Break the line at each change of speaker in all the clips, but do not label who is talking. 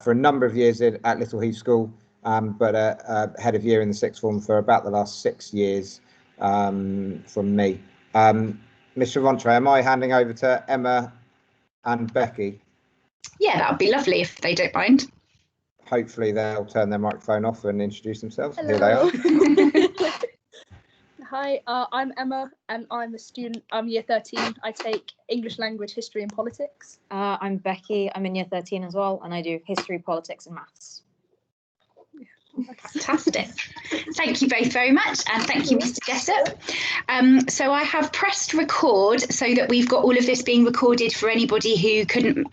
for a number of years at Little Heath School, but head of year in the sixth form for about the last 6 years from me. Mr. Rentre, am I handing over to Emma and Becky?
Yeah, that would be lovely if they don't mind.
Hopefully they'll turn their microphone off and introduce themselves.
Hello.
Here they are.
Hi, I'm Emma and I'm a student. I'm year 13. I take English language, history and politics.
I'm Becky. I'm in year 13 as well, and I do history, politics and maths.
Fantastic. Thank you both very much, and thank you, Mr. Jessup. So I have pressed record so that we've got all of this being recorded for anybody who couldn't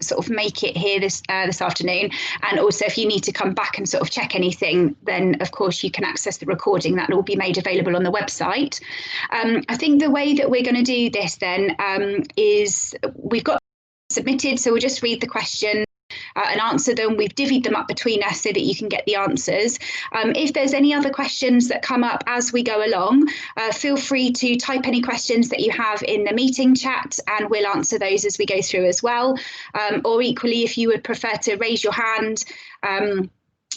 sort of make it here this afternoon. And also, if you need to come back and sort of check anything, then of course you can access the recording. That will all be made available on the website. I think the way that we're going to do this then is we've got submitted, so we'll just read the question and answer them. We've divvied them up between us so that you can get the answers. If there's any other questions that come up as we go along, feel free to type any questions that you have in the meeting chat and we'll answer those as we go through as well. Or equally, if you would prefer to raise your hand,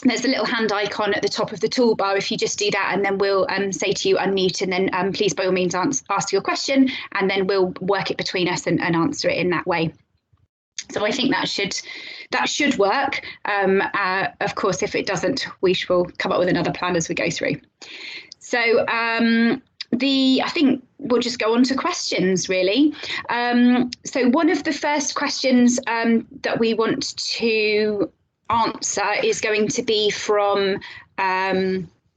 there's a little hand icon at the top of the toolbar. If you just do that, and then we'll say to you unmute, and then please by all means ask your question, and then we'll work it between us and answer it in that way. So I think that should work. Of course, if it doesn't, we will come up with another plan as we go through. So I think we'll just go on to questions, really. So one of the first questions that we want to answer is going to be from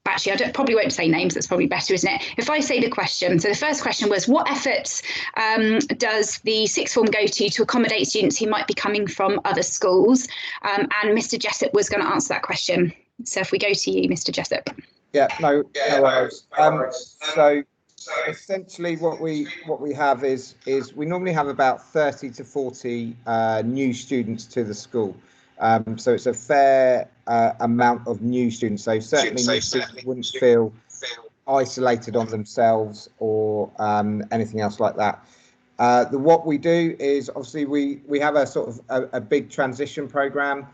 actually, I probably won't say names. That's probably better, isn't it? If I say the question. So the first question was, what efforts does the sixth form go to accommodate students who might be coming from other schools? And Mr. Jessup was going to answer that question. So if we go to you, Mr. Jessup.
Yeah, no worries. So essentially what we have is we normally have about 30 to 40 new students to the school. So it's a fair amount of new students. So certainly new students wouldn't feel isolated on themselves or anything else like that. What we do is obviously we have a sort of a big transition program.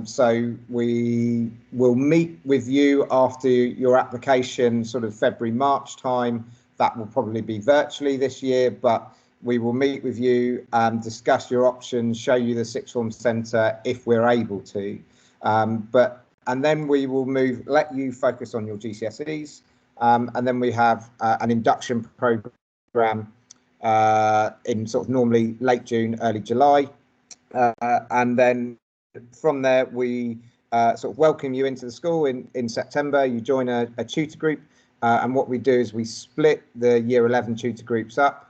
So we will meet with you after your application, sort of February, March time. That will probably be virtually this year, but we will meet with you, discuss your options, show you the sixth form centre if we're able to. And then we will let you focus on your GCSEs. And then we have an induction programme in sort of normally late June, early July. And then from there, we sort of welcome you into the school in September. You join a tutor group. And what we do is we split the year 11 tutor groups up.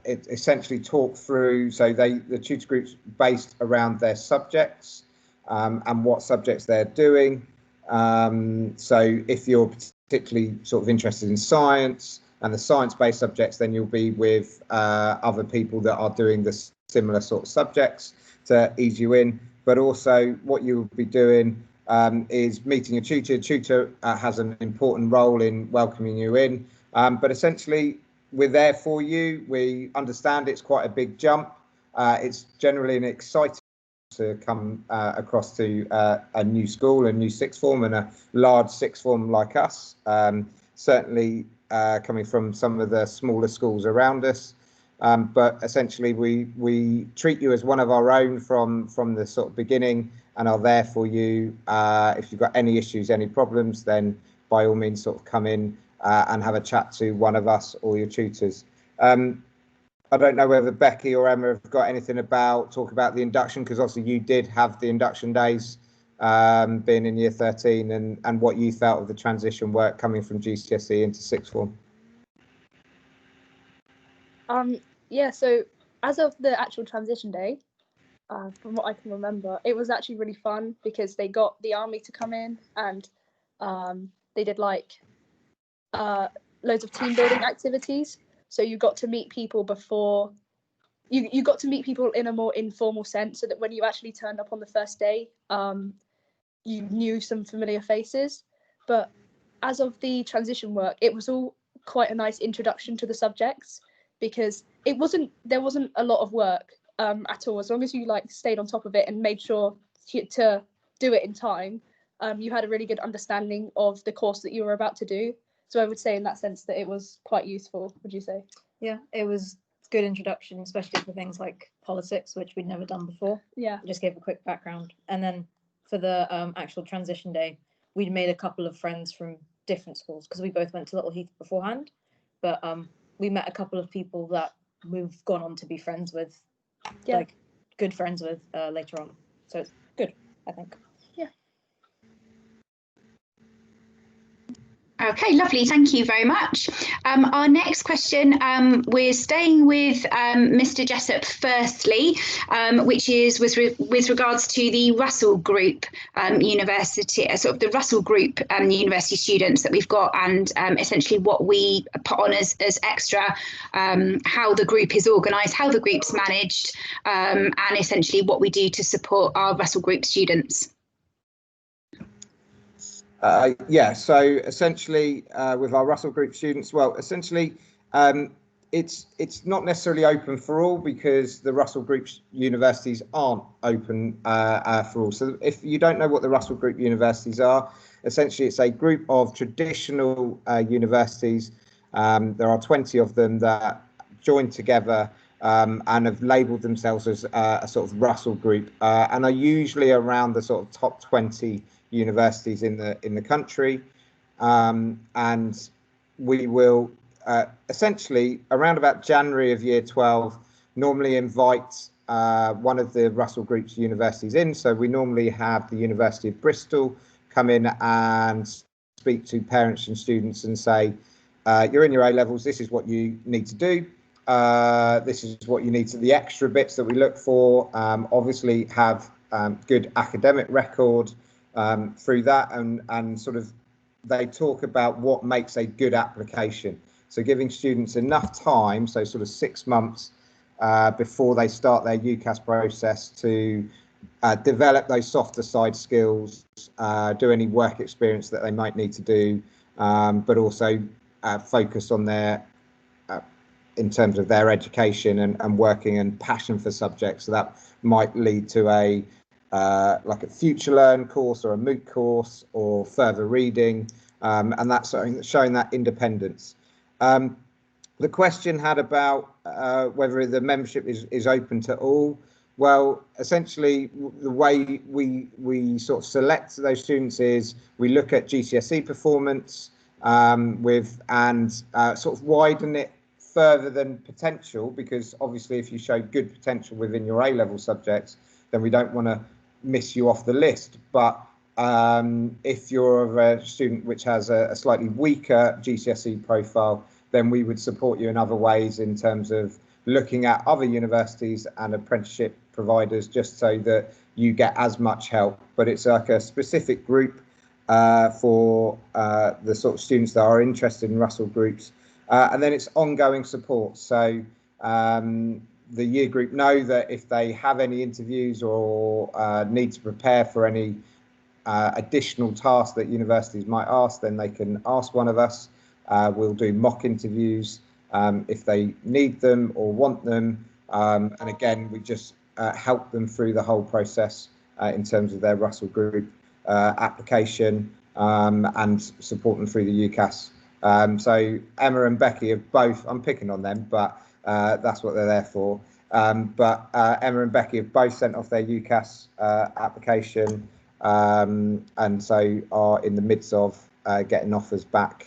It essentially talk through, so the tutor groups based around their subjects and what subjects they're doing. So if you're particularly sort of interested in science and the science-based subjects, then you'll be with other people that are doing the similar sort of subjects to ease you in. But also what you'll be doing is meeting a tutor. Tutor has an important role in welcoming you in. But essentially, we're there for you. We understand it's quite a big jump. It's generally an exciting to come across to a new school, a new sixth form, and a large sixth form like us. Certainly coming from some of the smaller schools around us. But essentially, we treat you as one of our own from the sort of beginning, and are there for you. If you've got any issues, any problems, then by all means, sort of come in. And have a chat to one of us or your tutors. I don't know whether Becky or Emma have got anything talk about the induction, because obviously you did have the induction days being in year 13 and what you felt of the transition work coming from GCSE into sixth form.
Yeah, so as of the actual transition day, from what I can remember, it was actually really fun because they got the army to come in and they did like loads of team building activities. So you got to meet people before you got to meet people in a more informal sense, so that when you actually turned up on the first day, you knew some familiar faces. But as of the transition work, it was all quite a nice introduction to the subjects, because there wasn't a lot of work. at all. As long as you like stayed on top of it and made sure to do it in time, you had a really good understanding of the course that you were about to do. So I would say in that sense that it was quite useful. Would you say?
Yeah, it was good introduction, especially for things like politics, which we'd never done before.
Yeah.
It just gave a quick background. And then for the actual transition day, we'd made a couple of friends from different schools because we both went to Little Heath beforehand. But we met a couple of people that we've gone on to be friends with, like good friends with later on. So it's good, I think.
Yeah.
Okay, lovely. Thank you very much. Our next question, we're staying with Mr. Jessup firstly, which is with regards to the Russell Group University, sort of the Russell Group University students that we've got, and essentially what we put on as extra, how the group is organised, how the group's managed, and essentially what we do to support our Russell Group students.
Yeah, so essentially with our Russell Group students, well, essentially it's not necessarily open for all because the Russell Group universities aren't open for all. So if you don't know what the Russell Group universities are, essentially it's a group of traditional universities. There are 20 of them that join together and have labelled themselves as a sort of Russell Group and are usually around the sort of top 20 universities in the country, and we will essentially around about January of year 12 normally invite one of the Russell Group's universities in. So we normally have the University of Bristol come in and speak to parents and students and say, you're in your A-levels, this is what you need to do. This is what you need to, the extra bits that we look for, obviously have good academic record through that, and sort of they talk about what makes a good application. So giving students enough time, so sort of 6 months before they start their UCAS process to develop those softer side skills, do any work experience that they might need to do, but also focus on their in terms of their education and working and passion for subjects. So that might lead to a like a Future Learn course or a MOOC course or further reading, and that's showing that independence. The question had about whether the membership is open to all. Well, essentially, the way we sort of select those students is we look at GCSE performance and sort of widen it further than potential, because obviously if you show good potential within your A-level subjects, then we don't want to miss you off the list. But if you're a student which has a slightly weaker GCSE profile, then we would support you in other ways in terms of looking at other universities and apprenticeship providers, just so that you get as much help. But it's like a specific group for the sort of students that are interested in Russell Groups, and then it's ongoing support. So the year group know that if they have any interviews or need to prepare for any additional tasks that universities might ask, then they can ask one of us. We'll do mock interviews if they need them or want them, and again we just help them through the whole process in terms of their Russell Group application, and support them through the UCAS. So Emma and Becky have both, I'm picking on them, but that's what they're there for. But Emma and Becky have both sent off their UCAS application, and so are in the midst of getting offers back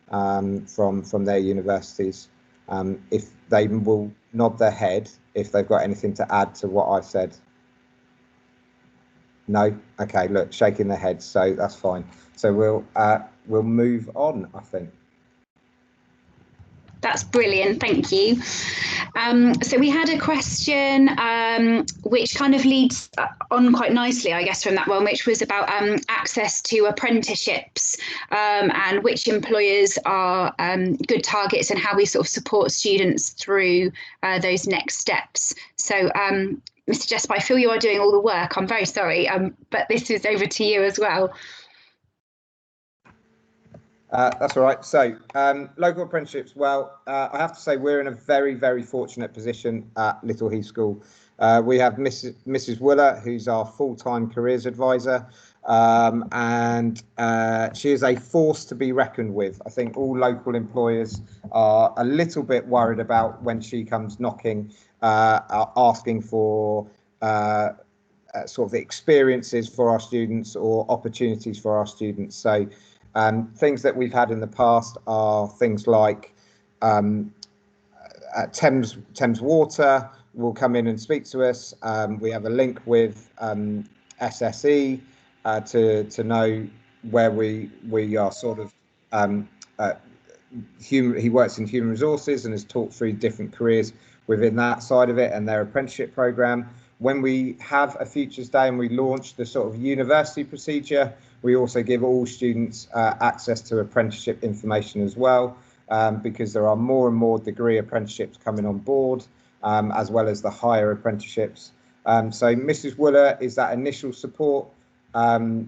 from their universities. If they will nod their head if they've got anything to add to what I've said. No? Okay, look, shaking their heads, so that's fine. So we'll move on, I think.
That's brilliant, thank you. So we had a question which kind of leads on quite nicely, I guess, from that one, which was about access to apprenticeships and which employers are good targets and how we sort of support students through those next steps. So Mr. Jessup, I feel you are doing all the work. I'm very sorry, but this is over to you as well.
That's all right. So local apprenticeships, well, I have to say we're in a very, very fortunate position at Little Heath School. We have Mrs. Wooler, who's our full-time careers advisor, and she is a force to be reckoned with. I think all local employers are a little bit worried about when she comes knocking, asking for sort of the experiences for our students or opportunities for our students. So things that we've had in the past are things like Thames Water will come in and speak to us. We have a link with SSE to know where we are sort of he works in human resources and has talked through different careers within that side of it and their apprenticeship program. When we have a Futures Day and we launch the sort of university procedure, we also give all students access to apprenticeship information as well, because there are more and more degree apprenticeships coming on board, as well as the higher apprenticeships. So Mrs. Wooler is that initial support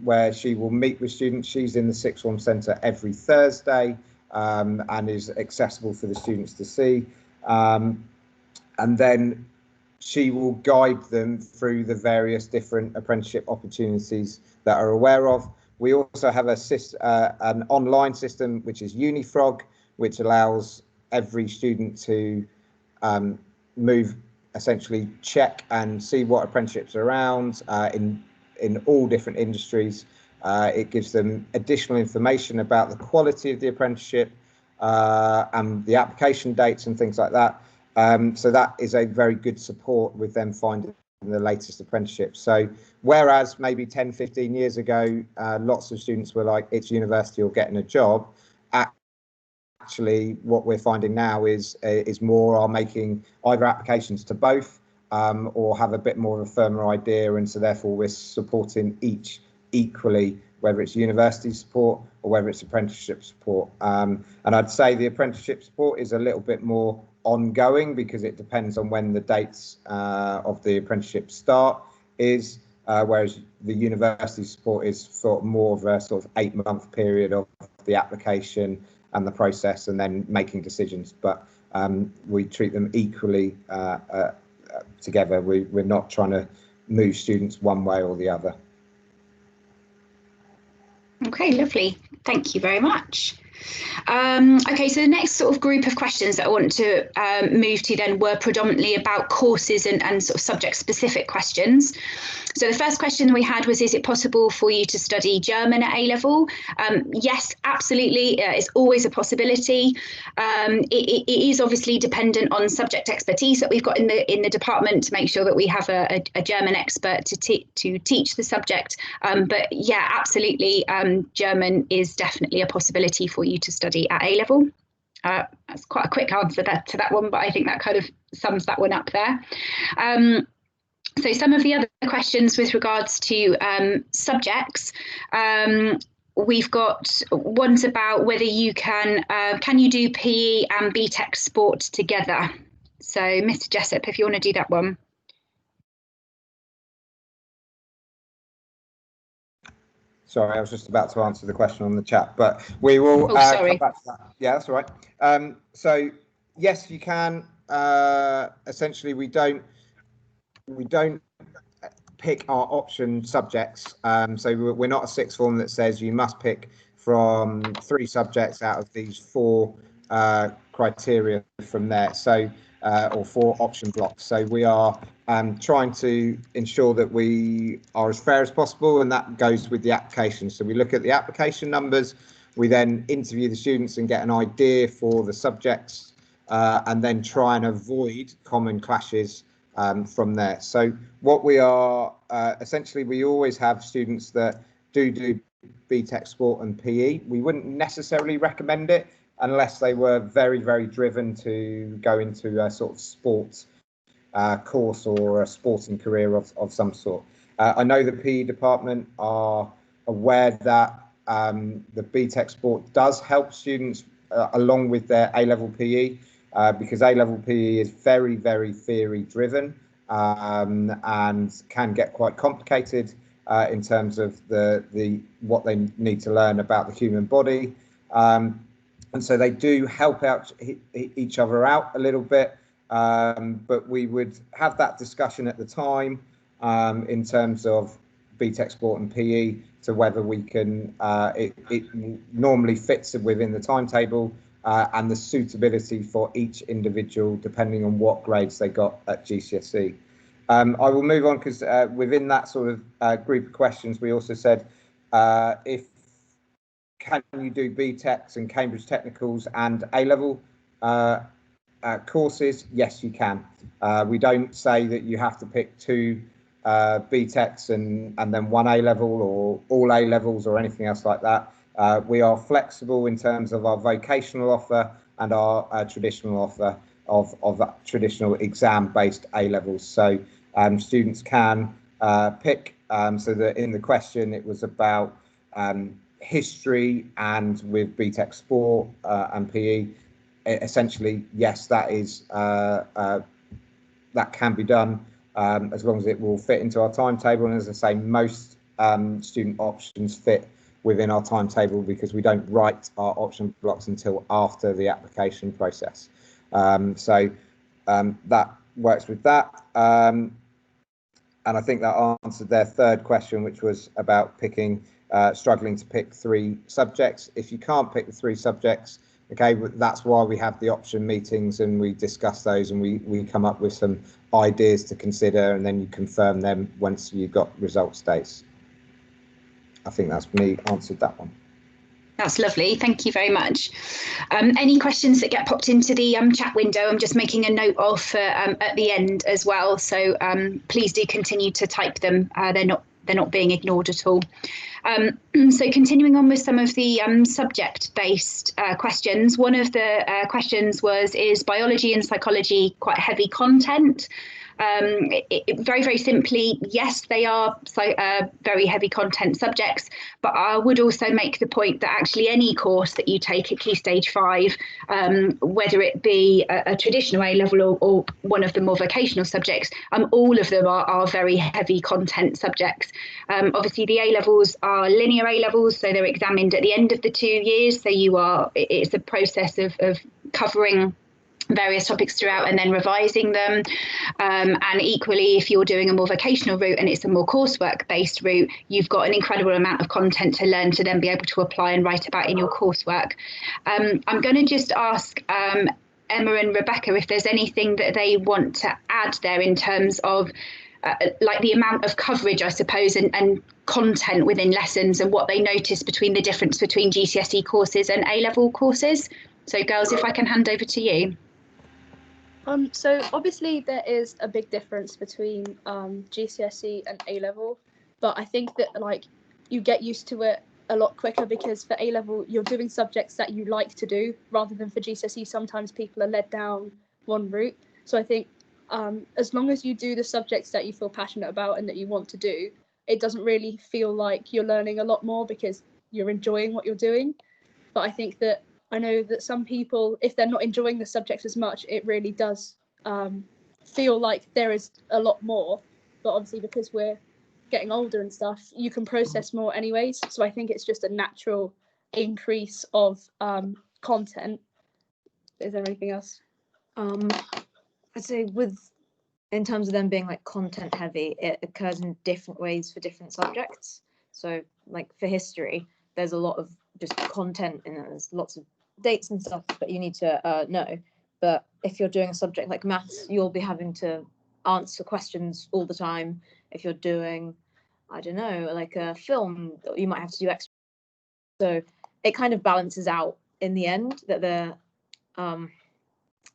where she will meet with students. She's in the Sixth Form Centre every Thursday and is accessible for the students to see. And then she will guide them through the various different apprenticeship opportunities that are aware of. We also have an online system, which is Unifrog, which allows every student to essentially check and see what apprenticeships are around in all different industries. It gives them additional information about the quality of the apprenticeship and the application dates and things like that. So that is a very good support with them finding the latest apprenticeship. So whereas maybe 10, 15 years ago, lots of students were like, it's university or getting a job, actually what we're finding now is more are making either applications to both or have a bit more of a firmer idea. And so therefore we're supporting each equally, whether it's university support or whether it's apprenticeship support. And I'd say the apprenticeship support is a little bit more ongoing because it depends on when the dates of the apprenticeship start is, whereas the university support is for more of a sort of 8-month period of the application and the process and then making decisions. But we treat them equally together. We're not trying to move students one way or the other.
Okay, lovely. Thank you very much. Okay, so the next sort of group of questions that I want to move to then were predominantly about courses and sort of subject specific questions. So the first question we had was, is it possible for you to study German at A-level? Yes, absolutely. It's always a possibility. It is obviously dependent on subject expertise that we've got in the department to make sure that we have a German expert to teach the subject. But yeah, absolutely. German is definitely a possibility for you to study at A-level. That's quite a quick answer to that one, but I think that kind of sums that one up there. So some of the other questions with regards to subjects, we've got ones about whether you can you do PE and BTEC sport together? So Mr. Jessup, if you want to do that one.
Sorry, I was just about to answer the question on the chat, but we will come back to that. Yeah, that's all right. So yes, you can. Essentially, we don't pick our option subjects. So we're not a sixth form that says you must pick from 3 subjects out of these 4 criteria from there. So or 4 option blocks. So we are trying to ensure that we are as fair as possible, and that goes with the application. So we look at the application numbers, we then interview the students and get an idea for the subjects, and then try and avoid common clashes from there. So what we are essentially, we always have students that do BTEC sport and PE. We wouldn't necessarily recommend it unless they were very, very driven to go into a sort of sports course or a sporting career of some sort. I know the PE department are aware that the BTEC sport does help students along with their A-level PE, because A-level PE is very, very theory driven and can get quite complicated in terms of the what they need to learn about the human body. And so they do help out each other out a little bit, but we would have that discussion at the time in terms of BTEC Sport and PE, to whether we can, it normally fits within the timetable and the suitability for each individual depending on what grades they got at GCSE. I will move on because within that sort of group of questions, we also said, can you do BTECs and Cambridge Technicals and A-level courses? Yes, you can. We don't say that you have to pick 2 BTECs and then 1 A-level or all A-levels or anything else like that. We are flexible in terms of our vocational offer and our traditional offer of that traditional exam-based A-levels. So students can pick, so that in the question it was about history, and with BTEC Sport and PE, essentially, yes, that is that can be done as long as it will fit into our timetable. And as I say, most student options fit within our timetable because we don't write our option blocks until after the application process. So that works with that. And I think that answered their third question, which was about picking, struggling to pick 3 subjects. If you can't pick the 3 subjects, okay, that's why we have the option meetings and we discuss those, and we come up with some ideas to consider, and then you confirm them once you've got results dates. I think that's me answered that one.
That's lovely. Thank you very much. Any questions that get popped into the chat window, I'm just making a note of at the end as well. So please do continue to type them. They're not being ignored at all. So continuing on with some of the subject-based questions, one of the questions was, is biology and psychology quite heavy content? Very, very simply, yes, they are very heavy content subjects, but I would also make the point that actually any course that you take at Key Stage 5, whether it be a traditional A-level or one of the more vocational subjects, all of them are very heavy content subjects. Obviously, the A-levels are linear A-levels, so they're examined at the end of the 2 years. So it's a process of covering various topics throughout and then revising them, and equally, if you're doing a more vocational route and it's a more coursework based route, you've got an incredible amount of content to learn to then be able to apply and write about in your coursework. I'm going to just ask Emma and Rebecca if there's anything that they want to add there in terms of like the amount of coverage, I suppose, and content within lessons, and what they notice between the difference between GCSE courses and A-level courses. So girls, if I can hand over to you.
So obviously there is a big difference between GCSE and A-level, but I think that like you get used to it a lot quicker, because for A-level you're doing subjects that you like to do, rather than for GCSE sometimes people are led down one route. So I think as long as you do the subjects that you feel passionate about and that you want to do, it doesn't really feel like you're learning a lot more because you're enjoying what you're doing. But I think that I know that some people, if they're not enjoying the subjects as much, it really does feel like there is a lot more. But obviously, because we're getting older and stuff, you can process more anyways. So I think it's just a natural increase of content. Is there anything else?
I'd say in terms of them being like content heavy, it occurs in different ways for different subjects. So like for history, there's a lot of just content and there's lots of dates and stuff that you need to know. But if you're doing a subject like maths, you'll be having to answer questions all the time. If you're doing, I don't know, like a film, you might have to do extra. So it kind of balances out in the end that they're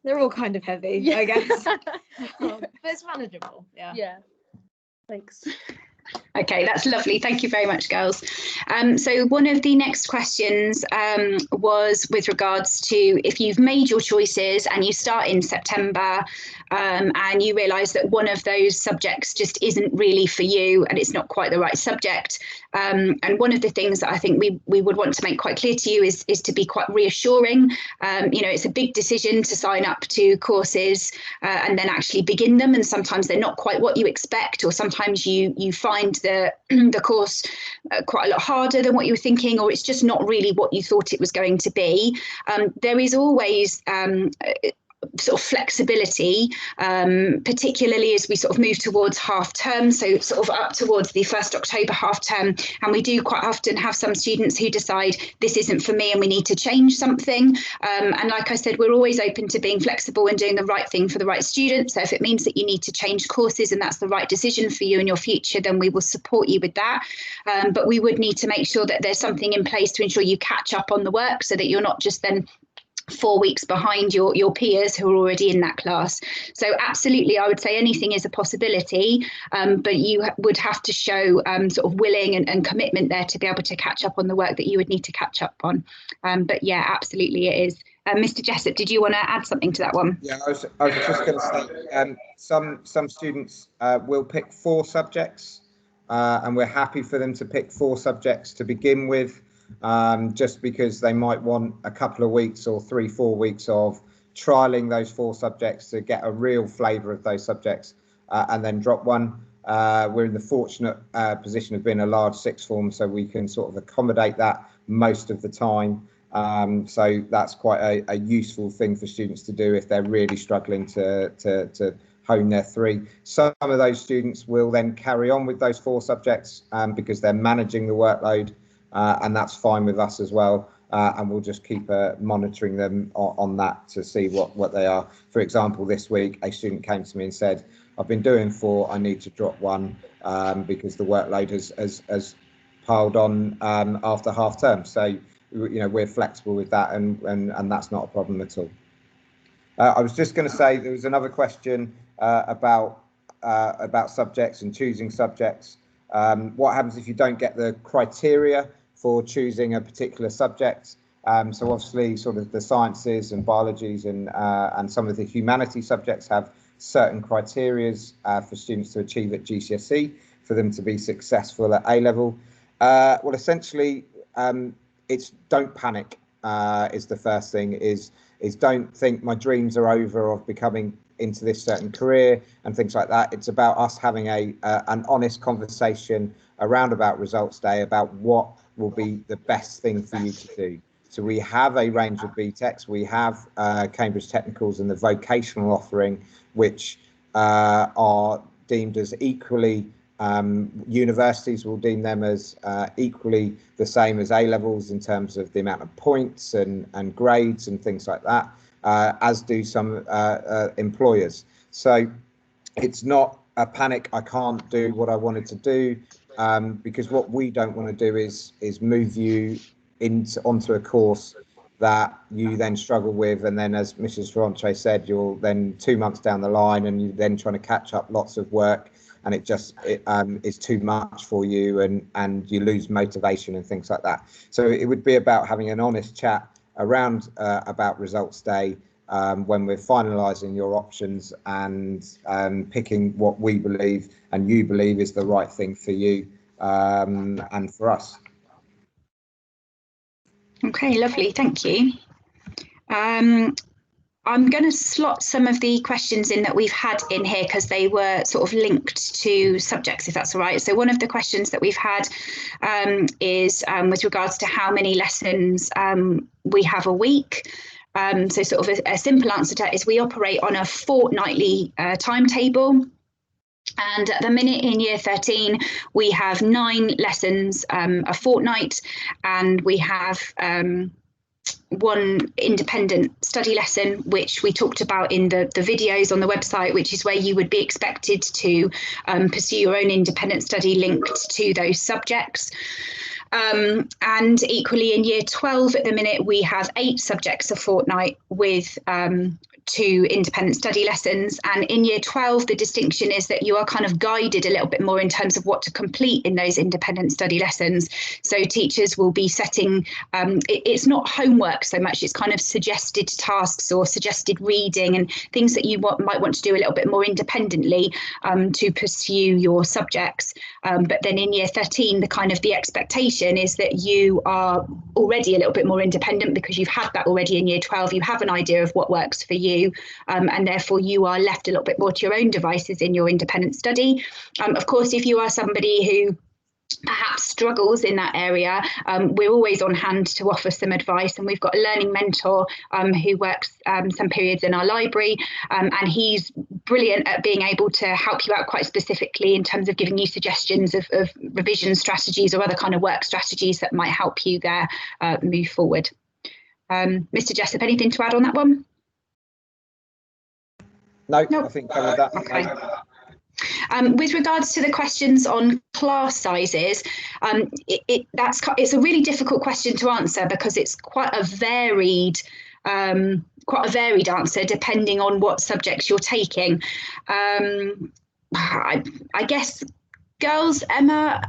all kind of heavy, yeah. I guess. But it's manageable.
Yeah. Thanks.
Okay, that's lovely. Thank you very much, girls. So one of the next questions was with regards to if you've made your choices and you start in September and you realise that one of those subjects just isn't really for you and it's not quite the right subject. And one of the things that I think we would want to make quite clear to you is to be quite reassuring. It's a big decision to sign up to courses and then actually begin them. And sometimes they're not quite what you expect, or sometimes you find find the course quite a lot harder than what you were thinking, or it's just not really what you thought it was going to be. There is always sort of flexibility, particularly as we sort of move towards half term, so sort of up towards the 1st October half term. And we do quite often have some students who decide this isn't for me and we need to change something. And like I said, we're always open to being flexible and doing the right thing for the right student. So if it means that you need to change courses and that's the right decision for you in your future, then we will support you with that. But we would need to make sure that there's something in place to ensure you catch up on the work, so that you're not just then 4 weeks behind your peers who are already in that class. So absolutely, I would say anything is a possibility, but you would have to show sort of willing and commitment there to be able to catch up on the work that you would need to catch up on. But yeah, absolutely it is. Mr. Jessup, did you want to add something to that one?
Yeah, I was just going to say, some students will pick 4 subjects, and we're happy for them to pick 4 subjects to begin with. Just because they might want a couple of weeks or 3-4 weeks of trialing those 4 subjects to get a real flavour of those subjects, and then drop one. We're in the fortunate position of being a large sixth form, so we can sort of accommodate that most of the time. So that's quite a useful thing for students to do if they're really struggling to hone their 3. Some of those students will then carry on with those 4 subjects because they're managing the workload. And that's fine with us as well, and we'll just keep monitoring them on that to see what they are. For example, this week a student came to me and said, I've been doing 4, I need to drop 1 because the workload has piled on after half term. So we're flexible with that, and that's not a problem at all. I was just going to say there was another question about subjects and choosing subjects. What happens if you don't get the criteria for choosing a particular subject? So obviously sort of the sciences and biologies and some of the humanity subjects have certain criteria for students to achieve at GCSE for them to be successful at A-level. Well, essentially, it's don't panic is the first thing, is don't think my dreams are over of becoming into this certain career and things like that. It's about us having an honest conversation around about results day about what will be the best thing for you to do. So we have a range of BTECs. We have Cambridge Technicals and the vocational offering, which are deemed as equally, universities will deem them as equally the same as A-levels in terms of the amount of points and grades and things like that. As do some employers. So it's not a panic, I can't do what I wanted to do, because what we don't want to do is move you onto a course that you then struggle with, and then, as Mrs. Ferranche said, you're then 2 months down the line and you're then trying to catch up lots of work, and it is too much for you, and you lose motivation and things like that. So it would be about having an honest chat around about results day when we're finalising your options and picking what we believe and you believe is the right thing for you and for us.
Okay, lovely, thank you. I'm going to slot some of the questions in that we've had in here because they were sort of linked to subjects, if that's all right. So one of the questions that we've had is with regards to how many lessons we have a week. So sort of a simple answer to that is we operate on a fortnightly timetable. And at the minute in year 13, we have 9 lessons a fortnight, and we have 1 independent study lesson, which we talked about in the videos on the website, which is where you would be expected to pursue your own independent study linked to those subjects. And equally in year 12 at the minute, we have 8 subjects a fortnight with 2 independent study lessons. And in year 12, the distinction is that you are kind of guided a little bit more in terms of what to complete in those independent study lessons. So teachers will be setting, it's not homework so much, it's kind of suggested tasks or suggested reading and things that you might want to do a little bit more independently to pursue your subjects. But then in year 13, the expectation is that you are already a little bit more independent because you've had that already in year 12. You have an idea of what works for you. you, and therefore you are left a little bit more to your own devices in your independent study. Of course, if you are somebody who perhaps struggles in that area, we're always on hand to offer some advice, and we've got a learning mentor who works some periods in our library, and he's brilliant at being able to help you out quite specifically in terms of giving you suggestions of revision strategies or other kind of work strategies that might help you there move forward. Mr. Jessup, anything to add on that one?
No, I think covered that.
Okay. With regards to the questions on class sizes, it's a really difficult question to answer because it's quite a varied answer depending on what subjects you're taking. I guess, girls, Emma,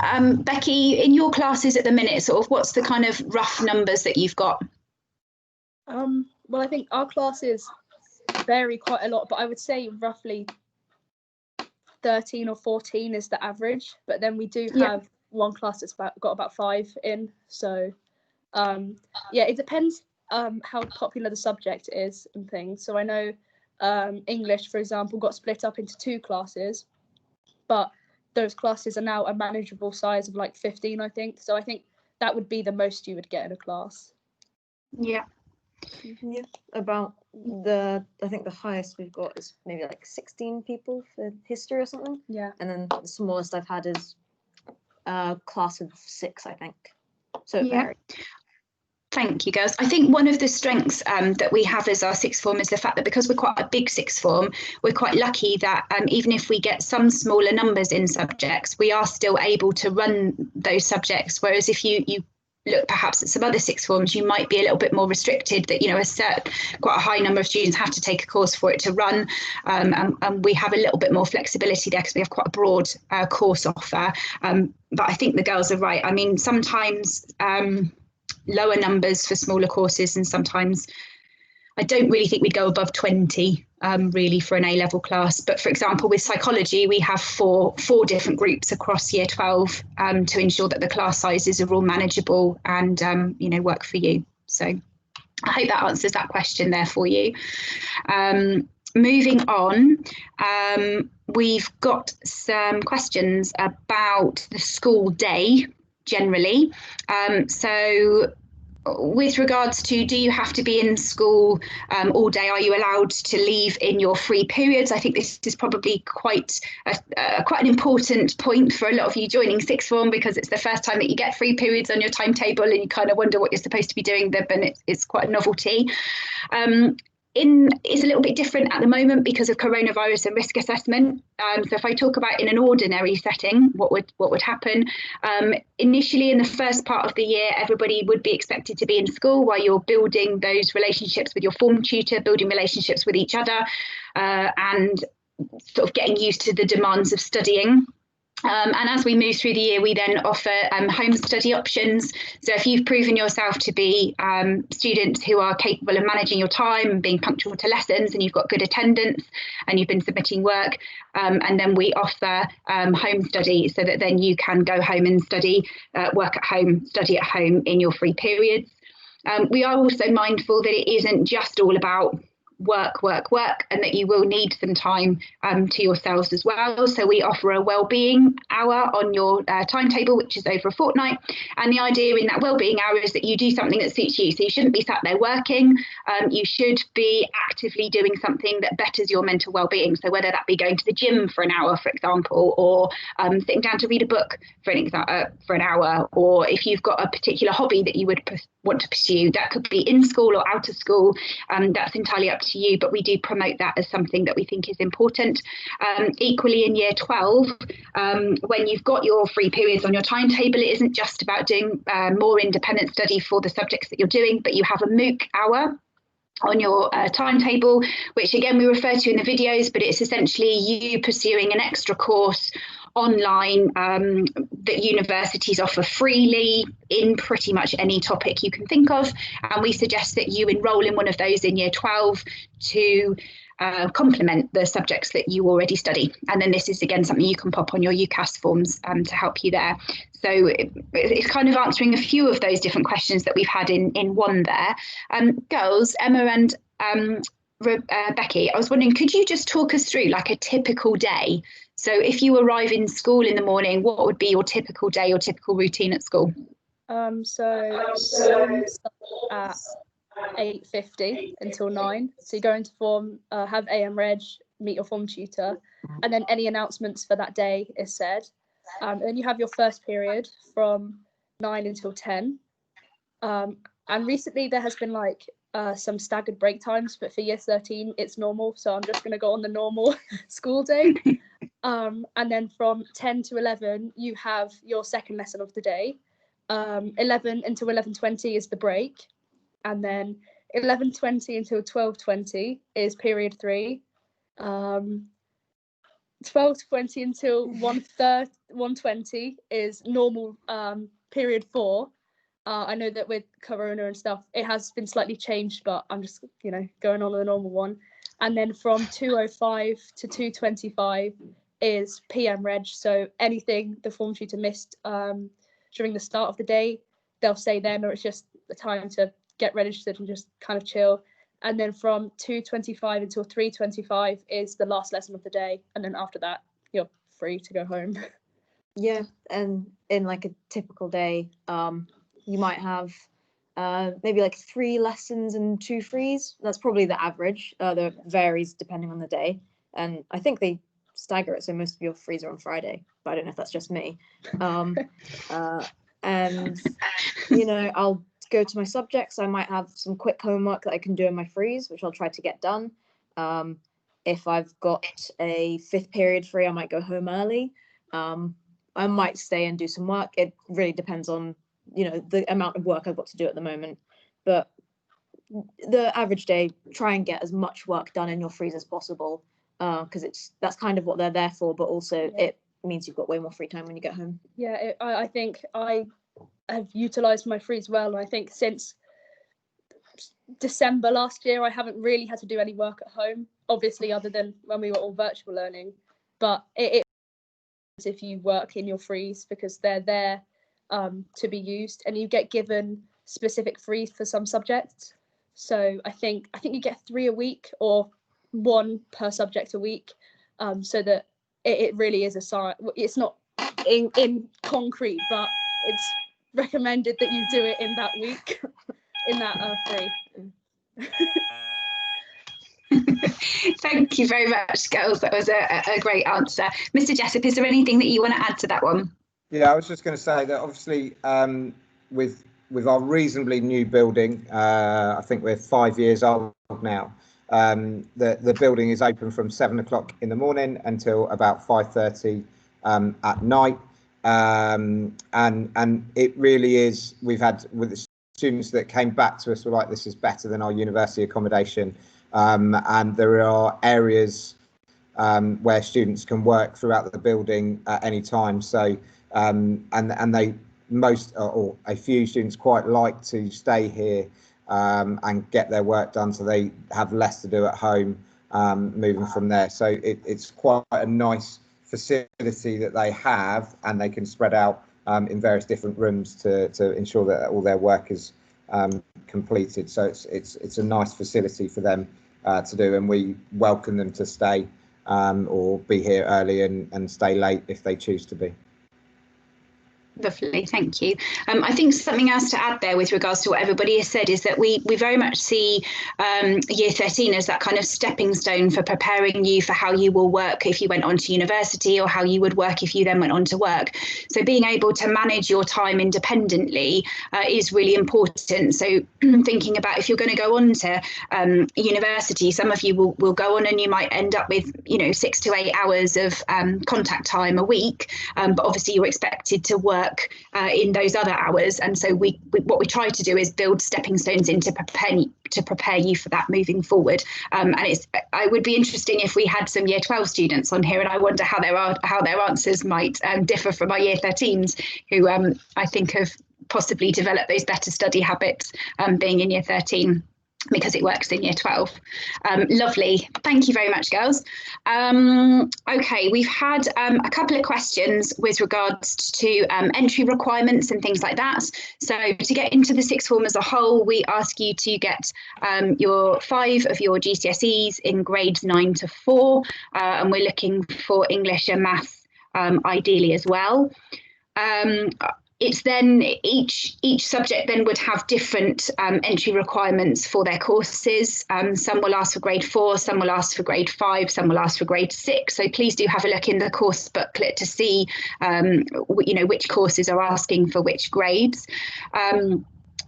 Becky, in your classes at the minute, sort of what's the kind of rough numbers that you've got?
Well, I think our classes vary quite a lot, but I would say roughly 13 or 14 is the average, but then we do have one class that's got about 5 in, so yeah, it depends how popular the subject is and things. So I know English, for example, got split up into 2 classes, but those classes are now a manageable size of like 15, I think. So I think that would be the most you would get in a class.
Yeah.
Yeah, about I think the highest we've got is maybe like 16 people for history or something.
Yeah.
And then the smallest I've had is a class of 6, I think. So it varies.
Thank you, girls. I think one of the strengths that we have as our sixth form is the fact that because we're quite a big sixth form, we're quite lucky that even if we get some smaller numbers in subjects, we are still able to run those subjects. Whereas if you look perhaps at some other sixth forms, you might be a little bit more restricted, that, you know, quite a high number of students have to take a course for it to run, and we have a little bit more flexibility there because we have quite a broad course offer. But I think the girls are right. I mean, sometimes lower numbers for smaller courses, and sometimes I don't really think we'd go above 20 really for an A-level class. But for example, with psychology, we have four different groups across year 12 to ensure that the class sizes are all manageable and, you know, work for you. So I hope that answers that question there for you. Moving on, we've got some questions about the school day generally. So with regards to, do you have to be in school all day? Are you allowed to leave in your free periods? I think this is probably quite an important point for a lot of you joining sixth form, because it's the first time that you get free periods on your timetable and you kind of wonder what you're supposed to be doing there, and it's quite a novelty. It's a little bit different at the moment because of coronavirus and risk assessment. So if I talk about in an ordinary setting, what would happen? Initially, in the first part of the year, everybody would be expected to be in school while you're building those relationships with your form tutor, building relationships with each other, and sort of getting used to the demands of studying. And as we move through the year, we then offer home study options. So if you've proven yourself to be students who are capable of managing your time and being punctual to lessons, and you've got good attendance and you've been submitting work, and then we offer home study so that then you can go home and study, work at home, study at home in your free periods. We are also mindful that it isn't just all about work, and that you will need some time to yourselves as well. So we offer a wellbeing hour on your timetable, which is over a fortnight. And the idea in that wellbeing hour is that you do something that suits you. So you shouldn't be sat there working. You should be actively doing something that betters your mental wellbeing. So whether that be going to the gym for an hour, for example, or sitting down to read a book for an hour, or if you've got a particular hobby that you would want to pursue, that could be in school or out of school. That's entirely up to you, but we do promote that as something that we think is important. Equally in year 12, when you've got your free periods on your timetable, it isn't just about doing more independent study for the subjects that you're doing, but you have a MOOC hour on your timetable, which again we refer to in the videos, but it's essentially you pursuing an extra course online that universities offer freely in pretty much any topic you can think of, and we suggest that you enroll in one of those in year 12 to complement the subjects that you already study. And then this is again something you can pop on your UCAS forms to help you there. So it's kind of answering a few of those different questions that we've had in one there. Girls, Emma and Becky, I was wondering, could you just talk us through like a typical day? So if you arrive in school in the morning, what would be your typical day, your typical routine at school?
So form starts at 8:50 until 9. So you go into form, have AM Reg, meet your form tutor, and then any announcements for that day is said. Then you have your first period from 9 until 10. And recently there has been like some staggered break times, but for year 13 it's normal. So I'm just going to go on the normal school day. And then from 10 to 11 you have your second lesson of the day. 11 until 11:20 is the break, and then 11:20 until 12:20 is period 3. 12:20 until 1:20 is normal period 4. I know that with Corona and stuff, it has been slightly changed, but I'm just, going on the normal one. And then from 2:05 to 2:25 is PM Reg. So anything the form tutor missed during the start of the day, they'll say then, or it's just the time to get registered and just kind of chill. And then from 2:25 until 3:25 is the last lesson of the day. And then after that, you're free to go home.
Yeah, and in like a typical day, you might have maybe like 3 lessons and 2 frees. That's probably the average. That varies depending on the day. And I think they stagger it, so most of your frees are on Friday, but I don't know if that's just me. And I'll go to my subjects. I might have some quick homework that I can do in my frees, which I'll try to get done. If I've got a 5th period free, I might go home early. I might stay and do some work. It really depends on the amount of work I've got to do at the moment. But the average day, try and get as much work done in your frees as possible, because that's kind of what they're there for, but also it means you've got way more free time when you get home.
Yeah, I think I have utilised my frees well, and I think since December last year I haven't really had to do any work at home, obviously, other than when we were all virtual learning. But it if you work in your frees, because they're there to be used, and you get given specific frees for some subjects. So I think you get 3 a week, or 1 per subject a week, so that it really is a science. It's not in concrete, but it's recommended that you do it in that week, in that free.
Thank you very much, girls. That was a great answer. Mr. Jessup, is there anything that you want to add to that one?
Yeah, I was just going to say that obviously with our reasonably new building, I think we're 5 years old now. The building is open from 7 o'clock in the morning until about 5:30 at night, and it really is. We've had with the students that came back to us were like, this is better than our university accommodation, and there are areas where students can work throughout the building at any time. So and they most or a few students quite like to stay here and get their work done, so they have less to do at home moving from there. So it's quite a nice facility that they have, and they can spread out in various different rooms to ensure that all their work is completed. So it's a nice facility for them to do, and we welcome them to stay or be here early and stay late if they choose to be.
Lovely, thank you. I think something else to add there with regards to what everybody has said is that we very much see year 13 as that kind of stepping stone for preparing you for how you will work if you went on to university, or how you would work if you then went on to work. So being able to manage your time independently is really important. So thinking about if you're going to go on to university, some of you will go on and you might end up with 6 to 8 hours of contact time a week, but obviously you're expected to work in those other hours, and so what we try to do is build stepping stones in to prepare you for that moving forward. And I would be interesting if we had some year 12 students on here, and I wonder how their answers might differ from our year 13s, who I think have possibly developed those better study habits being in year 13. because it works in year 12. Lovely. Thank you very much, girls. Okay, we've had a couple of questions with regards to entry requirements and things like that. So to get into the sixth form as a whole, we ask you to get your 5 of your GCSEs in grades 9 to 4, and we're looking for English and maths ideally as well. It's then each subject then would have different entry requirements for their courses. Some will ask for grade 4, some will ask for grade 5, some will ask for grade 6. So please do have a look in the course booklet to see, which courses are asking for which grades.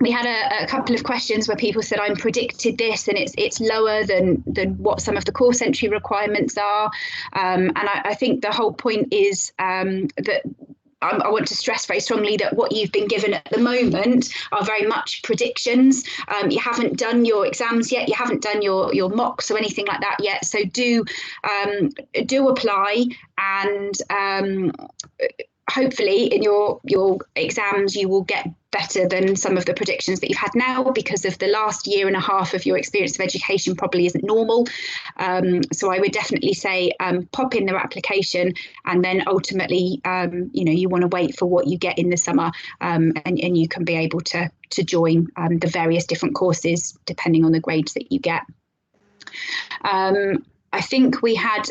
We had a couple of questions where people said, I'm predicted this and it's lower than what some of the course entry requirements are. And I think the whole point is that I want to stress very strongly that what you've been given at the moment are very much predictions. You haven't done your exams yet. You haven't done your mocks or anything like that yet. So do apply, and hopefully in your exams you will get better than some of the predictions that you've had now, because of the last year and a half of your experience of education probably isn't normal. So I would definitely say pop in their application, and then ultimately you want to wait for what you get in the summer, and you can be able to join the various different courses depending on the grades that you get. I think we had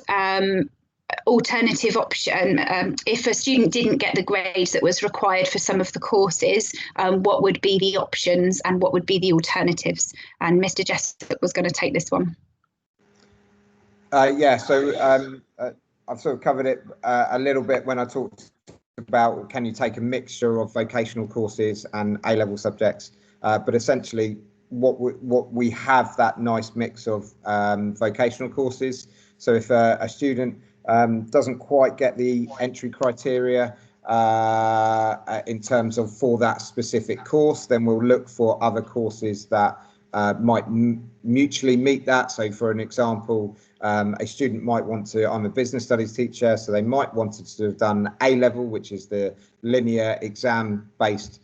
alternative option. If a student didn't get the grades that was required for some of the courses, what would be the options and what would be the alternatives? And Mr. Jessup was going to take this one.
Yeah, so I've sort of covered it a little bit when I talked about can you take a mixture of vocational courses and A-level subjects, but essentially what we have that nice mix of vocational courses. So if a student doesn't quite get the entry criteria in terms of for that specific course, then we'll look for other courses that might mutually meet that. So for an example, a student might want to, I'm a business studies teacher, so they might want to have done A-level, which is the linear exam based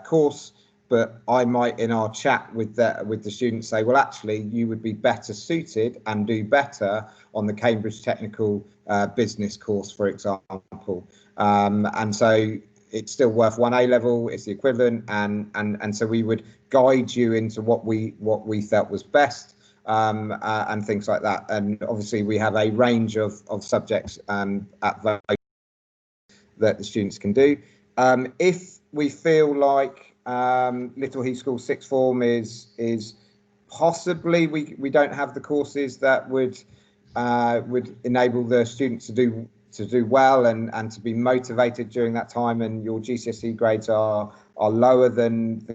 course. But I might, in our chat with the students, say, well, actually, you would be better suited and do better on the Cambridge Technical Business course, for example. And so it's still worth one A-level, it's the equivalent, and so we would guide you into what we felt was best, and things like that. And obviously, we have a range of subjects at Voc that the students can do. If we feel like Little Heath School sixth form is possibly we don't have the courses that would enable the students to do well and to be motivated during that time, and your GCSE grades are lower than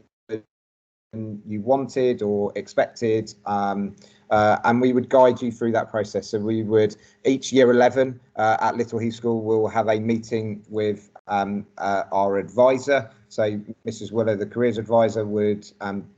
you wanted or expected, and we would guide you through that process. So we would, each year 11 at Little Heath School, will have a meeting with our advisor. So Mrs. Willow, the careers advisor, would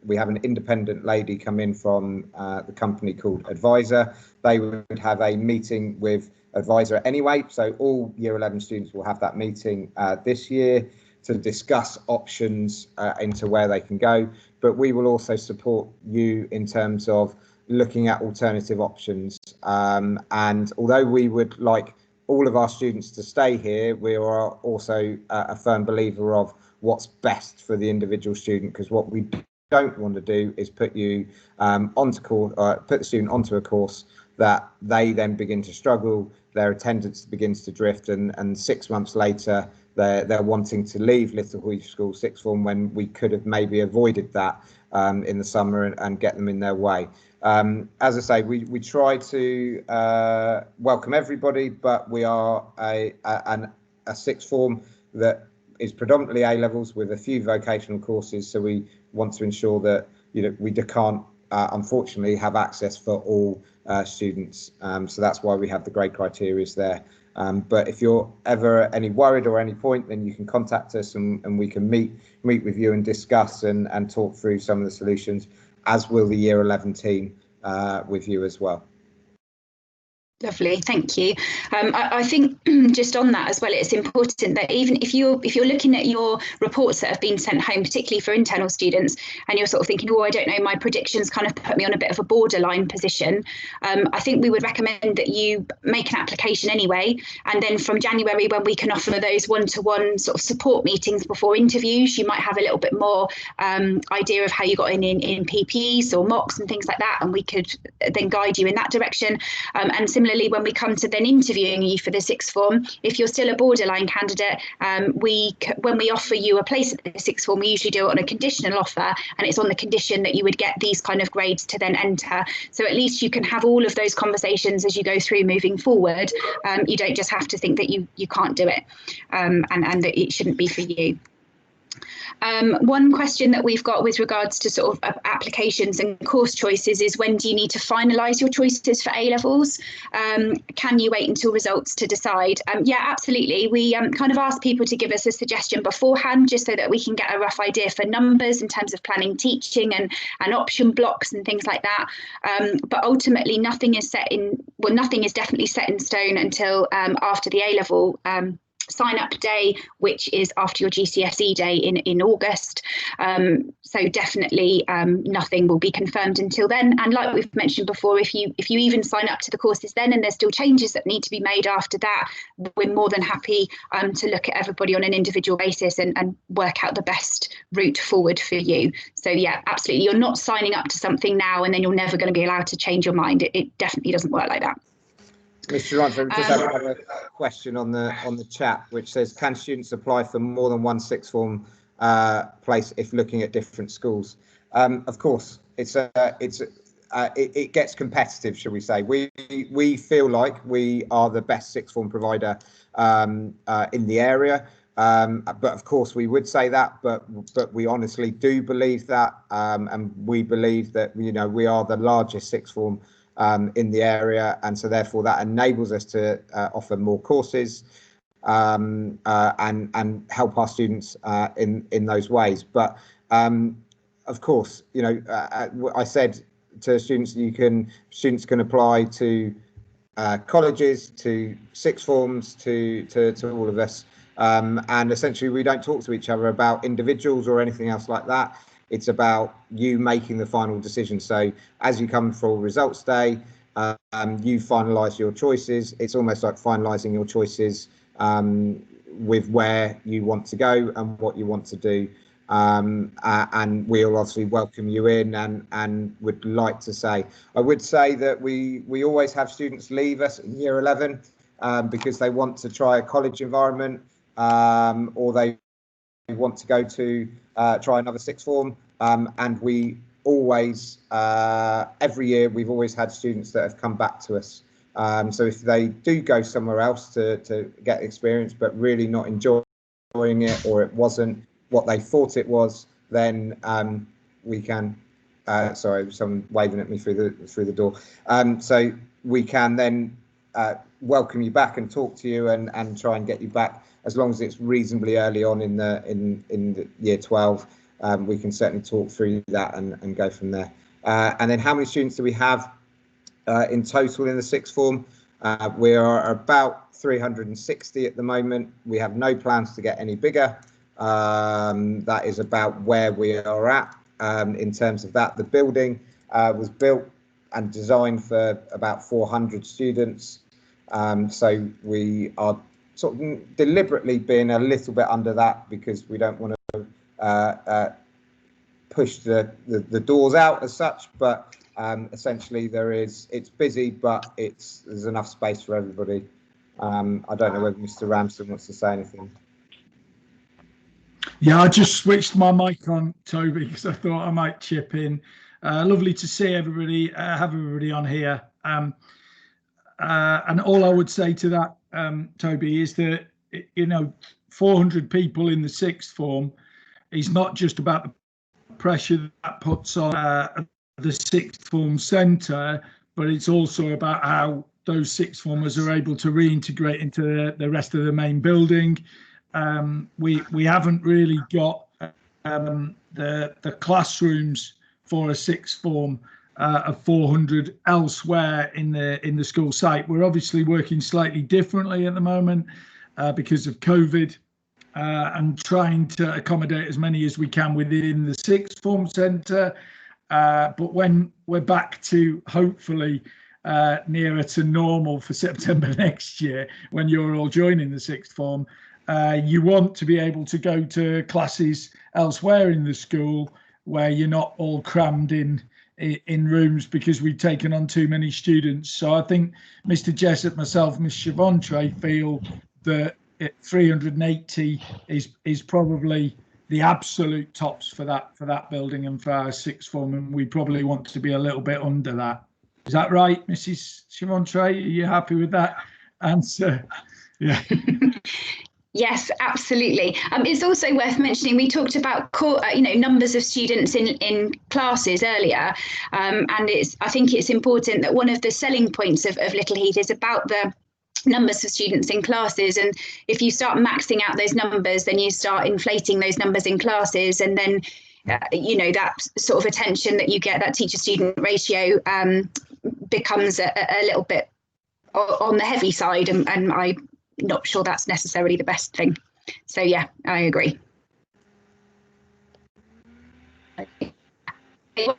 we have an independent lady come in from the company called Advisor. They would have a meeting with advisor anyway. So all year 11 students will have that meeting this year to discuss options into where they can go. But we will also support you in terms of looking at alternative options. And although we would like all of our students to stay here, we are also a firm believer of what's best for the individual student, because what we don't want to do is put you put the student onto a course that they then begin to struggle, their attendance begins to drift, and 6 months later they're wanting to leave Little Heath School sixth form when we could have maybe avoided that in the summer and get them in their way. As I say, we try to welcome everybody, but we are a sixth form that is predominantly A-levels with a few vocational courses. So we want to ensure that we can't unfortunately have access for all students. So that's why we have the grade criteria there. But if you're ever any worried or any point, then you can contact us and we can meet with you and discuss and talk through some of the solutions, as will the year 11 team with you as well.
Lovely, thank you. I think just on that as well, it's important that even if you're looking at your reports that have been sent home, particularly for internal students, and you're sort of thinking, oh, I don't know, my predictions kind of put me on a bit of a borderline position, I think we would recommend that you make an application anyway, and then from January, when we can offer those one-to-one sort of support meetings before interviews, you might have a little bit more idea of how you got in PPs or mocks and things like that, and we could then guide you in that direction. And similarly, when we come to then interviewing you for the sixth form, if you're still a borderline candidate, when we offer you a place at the sixth form, we usually do it on a conditional offer, and it's on the condition that you would get these kind of grades to then enter. So at least you can have all of those conversations as you go through moving forward. You don't just have to think that you can't do it, and that it shouldn't be for you. One question that we've got with regards to sort of applications and course choices is, when do you need to finalise your choices for A-levels? Can you wait until results to decide? Yeah, absolutely. We kind of ask people to give us a suggestion beforehand, just so that we can get a rough idea for numbers in terms of planning teaching and option blocks and things like that. But ultimately, nothing is definitely set in stone until after the A-level sign-up day, which is after your GCSE day in August. So definitely nothing will be confirmed until then. And like we've mentioned before, if you even sign up to the courses then and there's still changes that need to be made after that, we're more than happy to look at everybody on an individual basis and work out the best route forward for you. So yeah, absolutely. You're not signing up to something now and then you're never going to be allowed to change your mind. It definitely doesn't work like that.
Mr. Ransom, just have another question on the chat, which says, can students apply for more than one sixth form place if looking at different schools? Of course, it gets competitive, shall we say. We feel like we are the best sixth form provider in the area. But of course we would say that, but we honestly do believe that, and we believe that, you know, we are the largest sixth form in the area, and so therefore that enables us to offer more courses and help our students in those ways. But of course, you know, I said to students, students can apply to colleges, to sixth forms, to all of us, and essentially we don't talk to each other about individuals or anything else like that. It's about you making the final decision. So as you come for results day, you finalise your choices. It's almost like finalising your choices with where you want to go and what you want to do. And we'll obviously welcome you in, and would like to say, I would say that we always have students leave us in year 11 because they want to try a college environment, or they want to go to try another sixth form, and we always every year we've always had students that have come back to us. So if they do go somewhere else to get experience but really not enjoying it, or it wasn't what they thought it was, then we can sorry, someone waving at me through the door. So we can then welcome you back and talk to you and try and get you back, as long as it's reasonably early on in the year 12. We can certainly talk through that and go from there. And then how many students do we have in total in the sixth form? We are about 360 at the moment. We have no plans to get any bigger. That is about where we are at in terms of that. The building was built and designed for about 400 students. So we are sort of deliberately being a little bit under that, because we don't want to push the doors out as such, but essentially it's busy, but there's enough space for everybody. I don't know whether Mr. Ramsden wants to say anything.
Yeah, I just switched my mic on, Toby, because I thought I might chip in. Lovely to see everybody, have everybody on here. And all I would say to that, Toby, is that, you know, 400 people in the sixth form is not just about the pressure that puts on the sixth form centre, but it's also about how those sixth formers are able to reintegrate into the rest of the main building. We haven't really got the classrooms for a sixth form of 400 elsewhere in the school site. We're obviously working slightly differently at the moment because of COVID, and trying to accommodate as many as we can within the sixth form centre. But when we're back to hopefully nearer to normal for September next year, when you're all joining the sixth form, you want to be able to go to classes elsewhere in the school where you're not all crammed in rooms because we've taken on too many students. So I think Mr. Jessup, myself, Ms. Chavontre feel that 380 is probably the absolute tops for that building and for our sixth form, and we probably want to be a little bit under that. Is that right, Mrs. Chavontre? Are you happy with that answer? Yeah.
Yes, absolutely. It's also worth mentioning, we talked about numbers of students in classes earlier, and I think it's important that one of the selling points of Little Heath is about the numbers of students in classes, and if you start maxing out those numbers, then you start inflating those numbers in classes, and then that sort of attention that you get, that teacher-student ratio becomes a little bit on the heavy side, and I'm not sure that's necessarily the best thing. So yeah, I agree.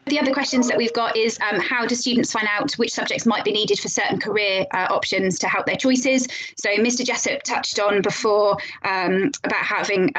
The other questions that we've got is how do students find out which subjects might be needed for certain career options to help their choices? So Mr. Jessup touched on before about having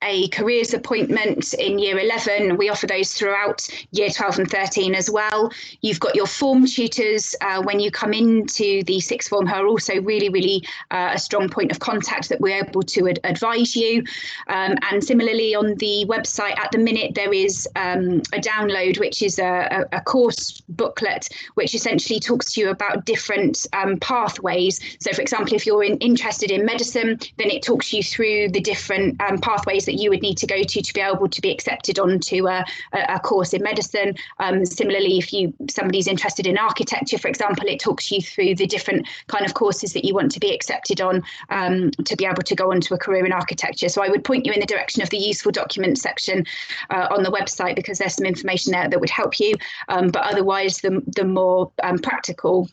a careers appointment in year 11. We offer those throughout year 12 and 13 as well. You've got your form tutors when you come into the sixth form, who are also really a strong point of contact that we're able to advise you. And similarly on the website at the minute, there is a download, which is a course booklet, which essentially talks to you about different pathways. So for example, if you're interested in medicine, then it talks you through the different pathways that you would need to go to be able to be accepted onto a course in medicine. Similarly, if somebody's interested in architecture, for example, it talks you through the different kind of courses that you want to be accepted on to be able to go on to a career in architecture. So I would point you in the direction of the useful documents section on the website, because there's some information there that would help you. But otherwise, the more practical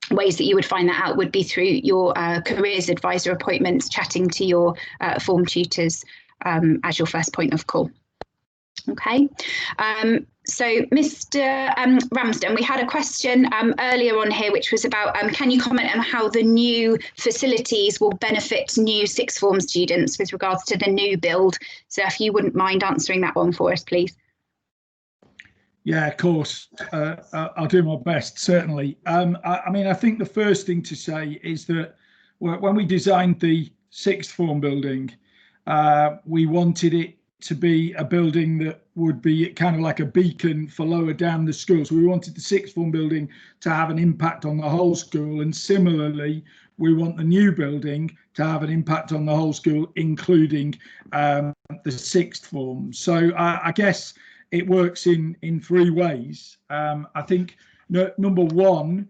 ways that you would find that out would be through your careers advisor appointments, chatting to your form tutors as your first point of call. Okay, so Mr. Ramsden, we had a question earlier on here, which was about can you comment on how the new facilities will benefit new sixth form students with regards to the new build? So if you wouldn't mind answering that one for us, please.
Yeah, of course. I'll do my best, certainly. I mean, I think the first thing to say is that when we designed the sixth form building, we wanted it to be a building that would be kind of like a beacon for lower down the school. So we wanted the sixth form building to have an impact on the whole school. And similarly, we want the new building to have an impact on the whole school, including the sixth form. So I guess it works in three ways. I think number one,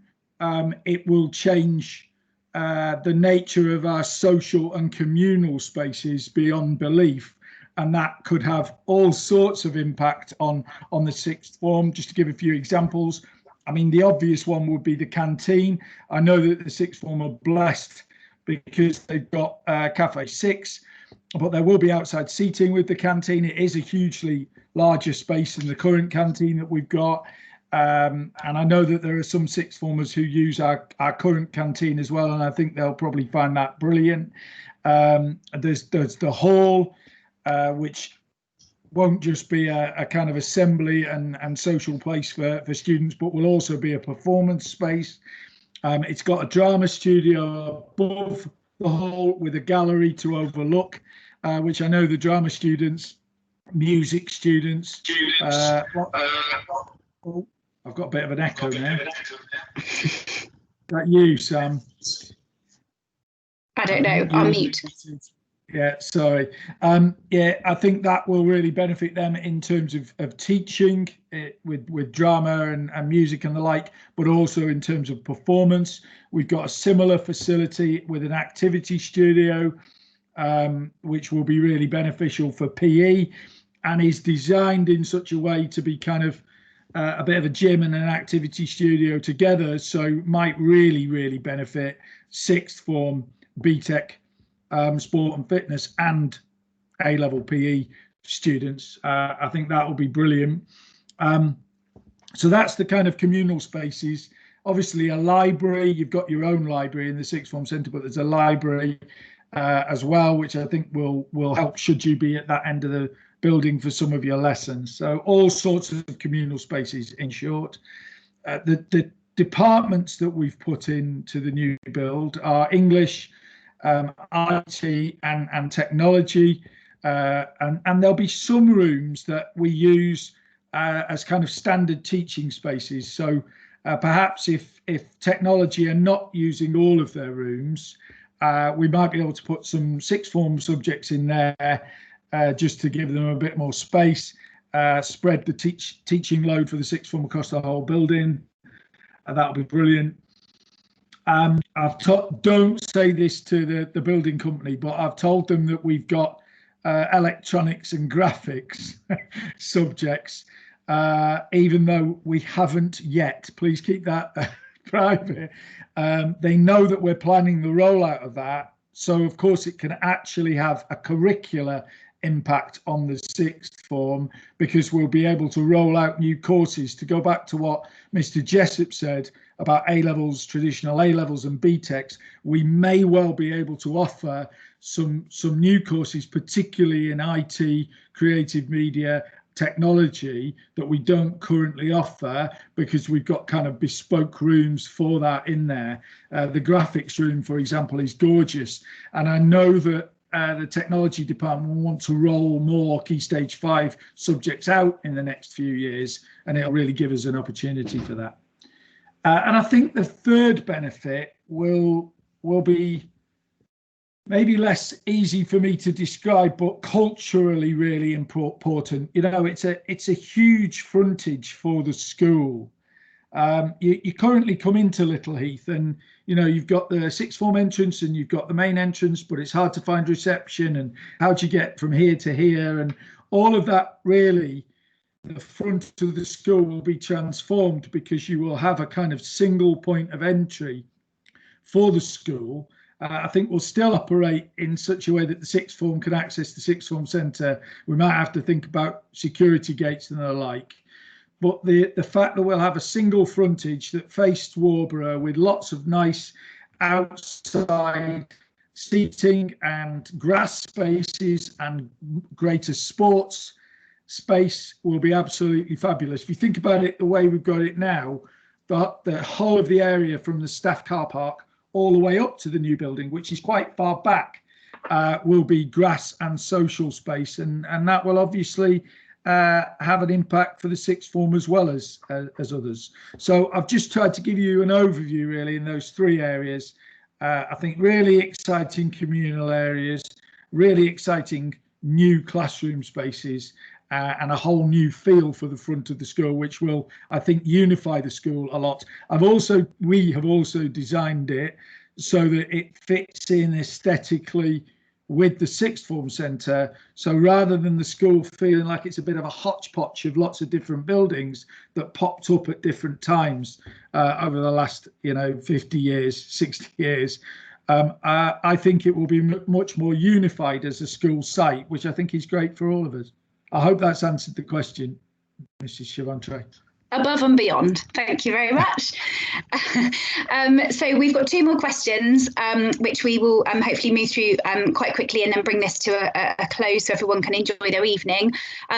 it will change the nature of our social and communal spaces beyond belief, and that could have all sorts of impact on the sixth form. Just to give a few examples, I mean, the obvious one would be the canteen. I know that the sixth form are blessed because they've got Cafe 6, but there will be outside seating with the canteen. It is a hugely larger space than the current canteen that we've got. And I know that there are some sixth formers who use our current canteen as well, and I think they'll probably find that brilliant. There's the hall, which won't just be a kind of assembly and social place for students, but will also be a performance space. It's got a drama studio above the hall with a gallery to overlook, which I know the drama students, music students. Oh, I've got a bit of an echo now. Is that you, Sam?
I don't know. I'll mute.
Yeah, sorry. Yeah, I think that will really benefit them in terms of teaching with drama and music and the like, but also in terms of performance. We've got a similar facility with an activity studio, which will be really beneficial for PE, and is designed in such a way to be kind of a bit of a gym and an activity studio together, so might really benefit sixth form BTEC sport and fitness and A-level PE students. I think that will be brilliant. So that's the kind of communal spaces. Obviously a library, you've got your own library in the sixth form centre, but there's a library as well, which I think will help should you be at that end of the building for some of your lessons. So all sorts of communal spaces, in short. The departments that we've put into the new build are English, IT and technology, and there'll be some rooms that we use as kind of standard teaching spaces. So perhaps if technology are not using all of their rooms, we might be able to put some sixth form subjects in there just to give them a bit more space, spread the teaching load for the sixth form across the whole building. That'll be brilliant. Don't say this to the building company, but I've told them that we've got electronics and graphics subjects, even though we haven't yet. Please keep that private. They know that we're planning the rollout of that, so of course it can actually have a curricular impact on the sixth form, because we'll be able to roll out new courses. To go back to what Mr. Jessup said about A-levels, traditional A-levels and BTECs, we may well be able to offer some new courses, particularly in IT, creative media, technology, that we don't currently offer, because we've got kind of bespoke rooms for that in there. The graphics room, for example, is gorgeous, and I know that the technology department will want to roll more Key Stage 5 subjects out in the next few years, and it'll really give us an opportunity for that. And I think the third benefit will be maybe less easy for me to describe, but culturally really important. You know, it's a huge frontage for the school. You currently come into Little Heath and, you know, you've got the sixth form entrance and you've got the main entrance, but it's hard to find reception, and how do you get from here to here, and all of that. Really, the front of the school will be transformed, because you will have a kind of single point of entry for the school. I think we'll still operate in such a way that the sixth form can access the sixth form centre. We might have to think about security gates and the like. But the fact that we'll have a single frontage that faced Warborough, with lots of nice outside seating and grass spaces and greater sports space, will be absolutely fabulous. If you think about it the way we've got it now, the whole of the area from the staff car park all the way up to the new building, which is quite far back, will be grass and social space, and that will obviously have an impact for the sixth form as well as others. So I've just tried to give you an overview really in those three areas. I think really exciting communal areas, really exciting new classroom spaces, and a whole new feel for the front of the school, which will, I think, unify the school a lot. We have also designed it so that it fits in aesthetically with the sixth form centre. So rather than the school feeling like it's a bit of a hodgepodge of lots of different buildings that popped up at different times over the last, 50 years, 60 years, I think it will be much more unified as a school site, which I think is great for all of us. I hope that's answered the question, Mrs. Chevantry.
Above and beyond. Thank you very much. So we've got two more questions, which we will hopefully move through quite quickly, and then bring this to a close so everyone can enjoy their evening.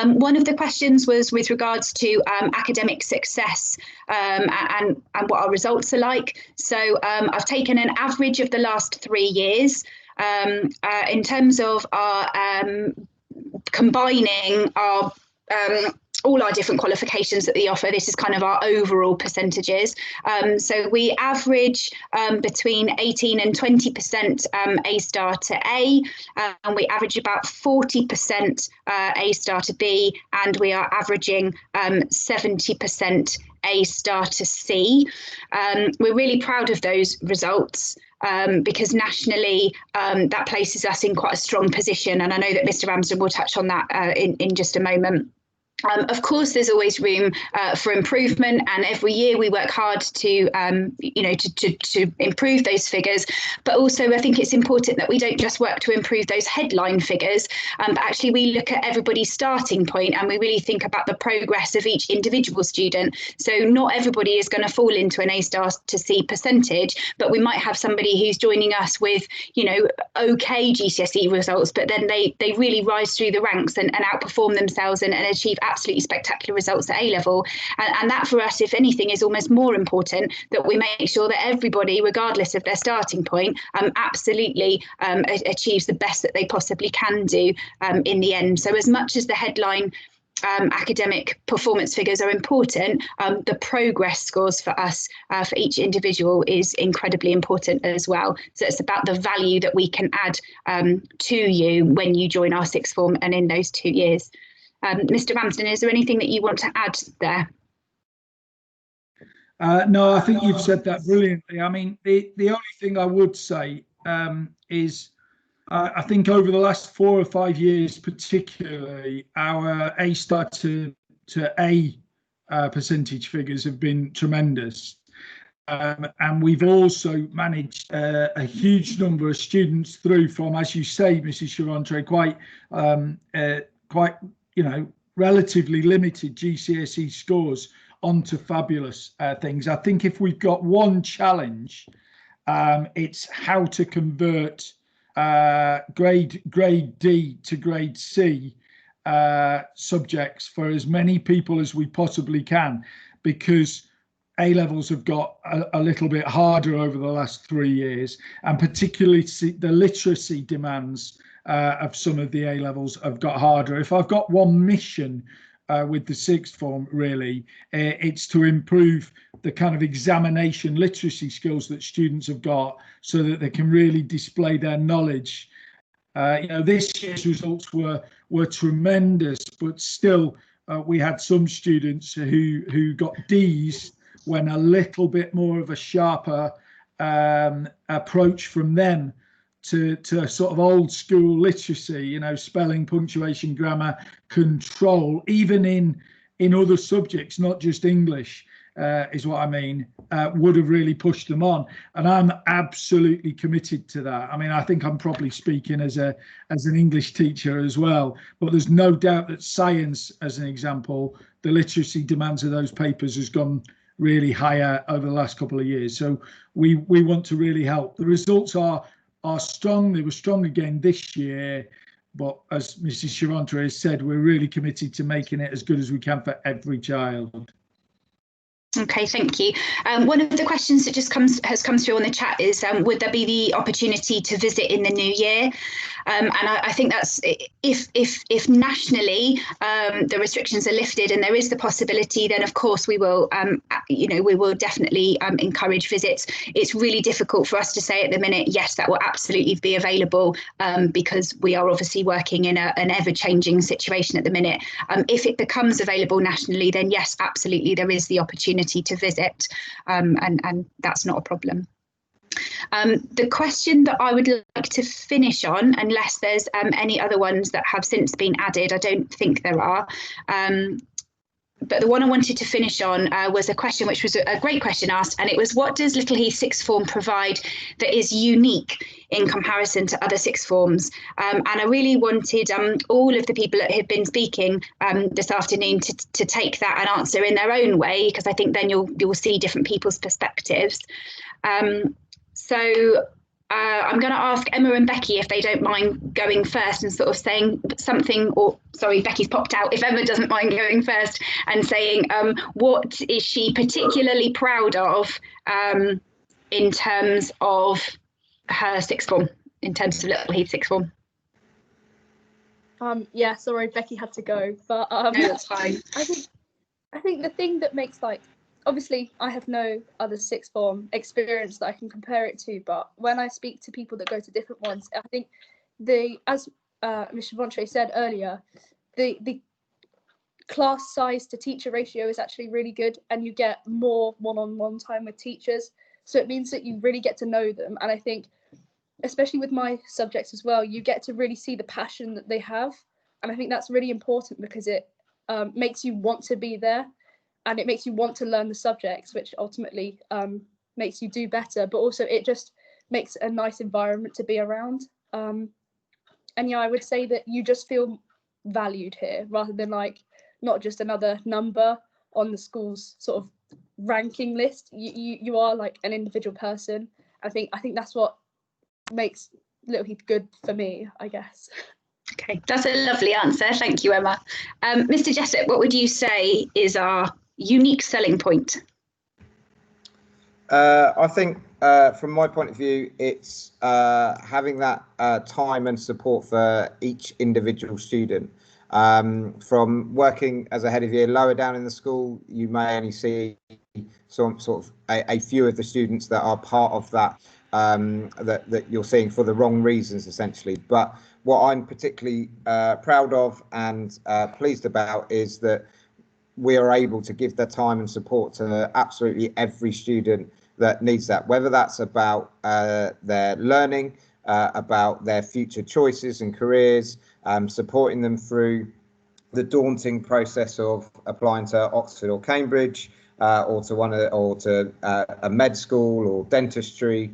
One of the questions was with regards to academic success and what our results are like. So I've taken an average of the last 3 years in terms of our combining our all our different qualifications that they offer. This is kind of our overall percentages. So we average between 18 and 20% A star to A, and we average about 40% A star to B, and we are averaging 70% A star to C. We're really proud of those results. Because nationally, that places us in quite a strong position. And I know that Mr. Ramsden will touch on that in just a moment. Of course, there's always room for improvement, and every year we work hard to, to improve those figures. But also, I think it's important that we don't just work to improve those headline figures, but actually we look at everybody's starting point, and we really think about the progress of each individual student. So not everybody is going to fall into an A star to C percentage, but we might have somebody who's joining us with, okay GCSE results, but then they really rise through the ranks and outperform themselves and achieve absolutely spectacular results at A-level. And that for us, if anything, is almost more important, that we make sure that everybody, regardless of their starting point, absolutely achieves the best that they possibly can do in the end. So as much as the headline academic performance figures are important, the progress scores for us, for each individual, is incredibly important as well. So it's about the value that we can add to you when you join our sixth form and in those 2 years. Mr. Ramsden, is there anything that you want to add there?
No, I think you've said that brilliantly. I mean, the only thing I would say is I think over the last 4 or 5 years, particularly, our A star to A percentage figures have been tremendous. And we've also managed a huge number of students through from, as you say, Mrs. Chavantre, quite relatively limited GCSE scores onto fabulous things. I think if we've got one challenge, it's how to convert grade D to grade C subjects for as many people as we possibly can, because A levels have got a little bit harder over the last 3 years, and particularly the literacy demands of some of the A levels have got harder. If I've got one mission with the sixth form, really, it's to improve the kind of examination literacy skills that students have got, so that they can really display their knowledge. This year's results were tremendous, but still we had some students who got D's when a little bit more of a sharper approach from them to sort of old school literacy, spelling, punctuation, grammar, control, even in other subjects, not just English, is what I mean, would have really pushed them on. And I'm absolutely committed to that. I mean, I think I'm probably speaking as an English teacher as well, but there's no doubt that science, as an example, the literacy demands of those papers has gone really higher over the last couple of years. So we want to really help. The results are strong. They were strong again this year, but as Mrs. Chavantre has said, we're really committed to making it as good as we can for every child.
Okay, thank you. One of the questions that has come through on the chat is, would there be the opportunity to visit in the new year? And I think that's if nationally the restrictions are lifted and there is the possibility, then of course we will, we will definitely encourage visits. It's really difficult for us to say at the minute, yes, that will absolutely be available, because we are obviously working in an ever-changing situation at the minute. If it becomes available nationally, then yes, absolutely, there is the opportunity to visit, and that's not a problem. The question that I would like to finish on, unless there's any other ones that have since been added, I don't think there are, but the one I wanted to finish on was a question which was a great question asked, and it was, what does Little Heath Sixth Form provide that is unique in comparison to other sixth forms? And I really wanted all of the people that have been speaking this afternoon to take that and answer in their own way, because I think then you'll see different people's perspectives. So I'm going to ask Emma and Becky if they don't mind going first and sort of saying something, or sorry, Becky's popped out. If Emma doesn't mind going first and saying what is she particularly proud of in terms of her sixth form, in terms of Little Heath Sixth Form.
Yeah, sorry, Becky had to go, but
no, that's fine.
I think the thing that makes, obviously I have no other sixth form experience that I can compare it to, but when I speak to people that go to different ones, I think as Ms. Chavantre said earlier, the class size to teacher ratio is actually really good, and you get more one-on-one time with teachers, so it means that you really get to know them. And I think, especially with my subjects as well, you get to really see the passion that they have, and I think that's really important, because it makes you want to be there, and it makes you want to learn the subjects, which ultimately makes you do better, but also it just makes a nice environment to be around. And yeah, I would say that you just feel valued here, rather than like not just another number on the school's sort of ranking list. You are like an individual person. I think that's what makes Little Heath good for me, I guess.
Okay, that's a lovely answer. Thank you, Emma. Mr. Jessup, what would you say is our unique selling point?
I think from my point of view, it's having that time and support for each individual student. From working as a head of year lower down in the school, you may only see some sort of a few of the students that are part of that that you're seeing for the wrong reasons, essentially. But what I'm particularly proud of and pleased about is that we are able to give the time and support to absolutely every student that needs that, whether that's about their learning, about their future choices and careers, supporting them through the daunting process of applying to Oxford or Cambridge, or to a med school or dentistry,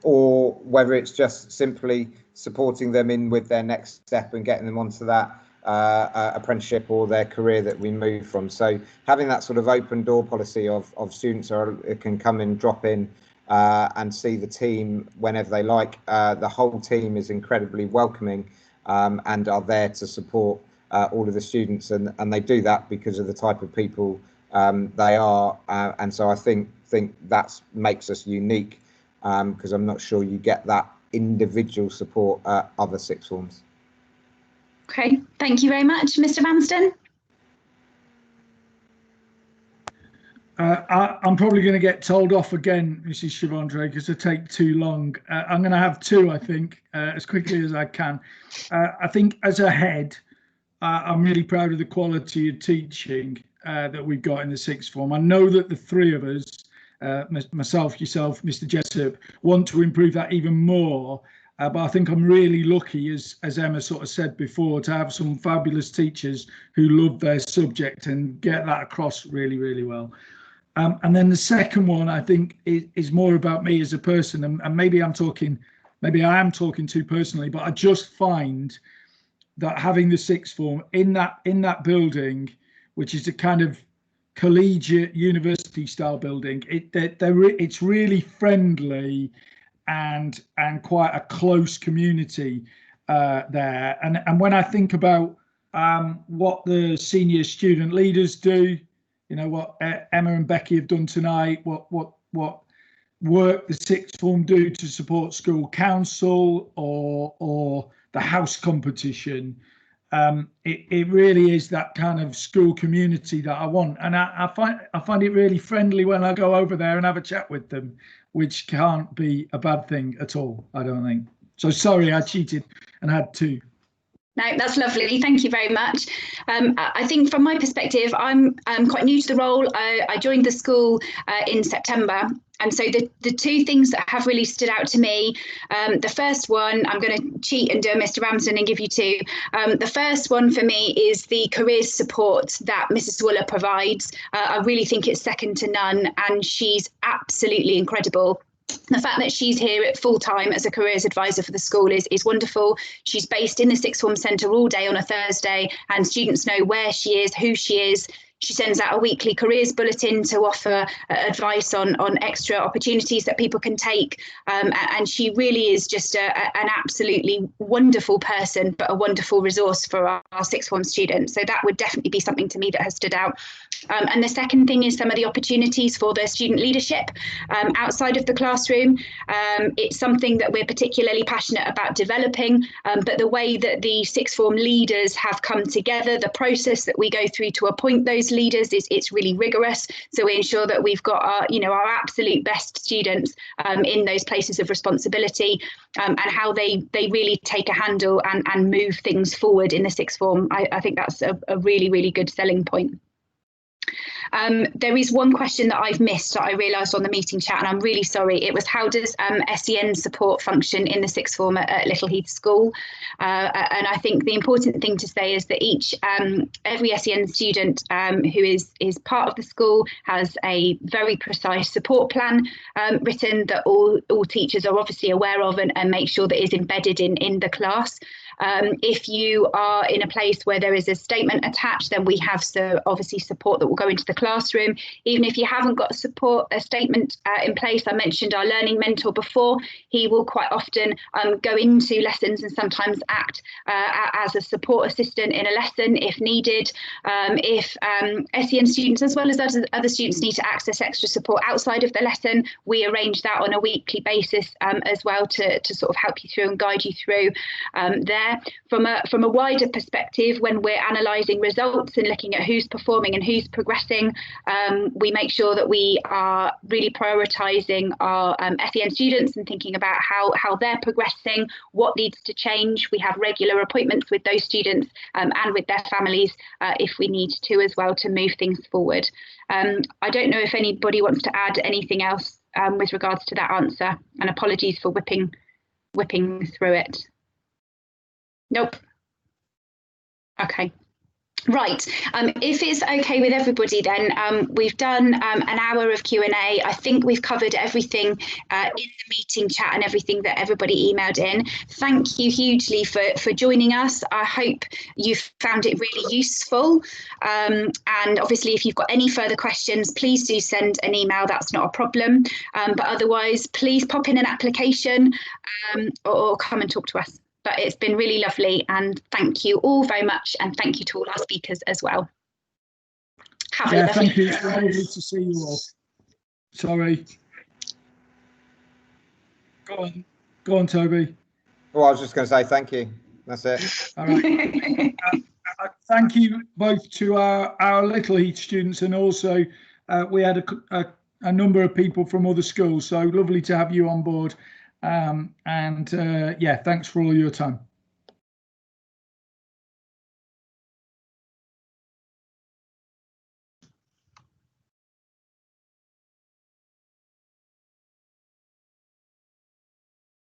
or whether it's just simply supporting them in with their next step and getting them onto that apprenticeship or their career that we move from. So having that sort of open door policy of students can come in, drop in, and see the team whenever they like. The whole team is incredibly welcoming and are there to support all of the students, and they do that because of the type of people they are, and so I think that makes us unique, because I'm not sure you get that individual support at other sixth forms.
Okay, thank you very much. Mr. Manston?
I'm probably going to get told off again, Mrs. Chavandre, because I take too long. I'm going to have two, I think, as quickly as I can. I think as a head, I'm really proud of the quality of teaching that we've got in the sixth form. I know that the three of us, myself, yourself, Mr. Jessup, want to improve that even more. But I think I'm really lucky, as Emma sort of said before, to have some fabulous teachers who love their subject and get that across really, really well. And then the second one, I think, is more about me as a person, and maybe I am talking too personally, but I just find that having the sixth form in that building, which is a kind of collegiate university style building, it's really friendly and quite a close community there. And when I think about what the senior student leaders do, you know, what Emma and Becky have done tonight, what work the sixth form do to support school council or the house competition, it really is that kind of school community that I want, and I find it really friendly when I go over there and have a chat with them, which can't be a bad thing at all, I don't think. So sorry, I cheated and had two.
No, that's lovely. Thank you very much. I think from my perspective, I'm quite new to the role. I joined the school in September. And so the two things that have really stood out to me, the first one, I'm going to cheat and do a Mr. Ramsden and give you two. The first one for me is the careers support that Mrs. Wooler provides. I really think it's second to none, and she's absolutely incredible. The fact that she's here at full time as a careers advisor for the school is wonderful. She's based in the sixth form centre all day on a Thursday, and students know where she is, who she is. She sends out a weekly careers bulletin to offer advice on extra opportunities that people can take. And she really is just an absolutely wonderful person, but a wonderful resource for our sixth form students. So that would definitely be something to me that has stood out. And the second thing is some of the opportunities for the student leadership outside of the classroom. It's something that we're particularly passionate about developing, but the way that the sixth form leaders have come together, the process that we go through to appoint those leaders, it's really rigorous. So we ensure that we've got our absolute best students in those places of responsibility, and how they really take a handle and move things forward in the sixth form. I think that's a really, really good selling point. There is one question that I've missed that I realised on the meeting chat, and I'm really sorry. It was, how does SEN support function in the sixth form at Little Heath School? And I think the important thing to say is that every SEN student who is part of the school has a very precise support plan written that all teachers are obviously aware of and make sure that is embedded in the class. If you are in a place where there is a statement attached, then we have obviously support that will go into the classroom. Even if you haven't got a statement in place, I mentioned our learning mentor before. He will quite often go into lessons and sometimes act as a support assistant in a lesson if needed. If SEN students, as well as other students, need to access extra support outside of the lesson, we arrange that on a weekly basis as well to sort of help you through and guide you through there. From a wider perspective, when we're analysing results and looking at who's performing and who's progressing, we make sure that we are really prioritising our SEN students and thinking about how they're progressing, what needs to change. We have regular appointments with those students and with their families if we need to as well, to move things forward. I don't know if anybody wants to add anything else with regards to that answer, and apologies for whipping through it. Nope. Okay. Right. If it's okay with everybody, then we've done an hour of Q&A. I think we've covered everything in the meeting chat and everything that everybody emailed in. Thank you hugely for joining us. I hope you've found it really useful. And obviously, if you've got any further questions, please do send an email. That's not a problem. But otherwise, please pop in an application or come and talk to us. But it's been really lovely, and thank you all very much, and thank you to all our speakers as well. Have a lovely
thank you. It's been lovely to see you all. Sorry. Go on, Toby.
Well, I was just going to say thank you. That's it.
All right. Thank you both to our Little Heath students, and also we had a number of people from other schools, so lovely to have you on board. Yeah, thanks for all your time.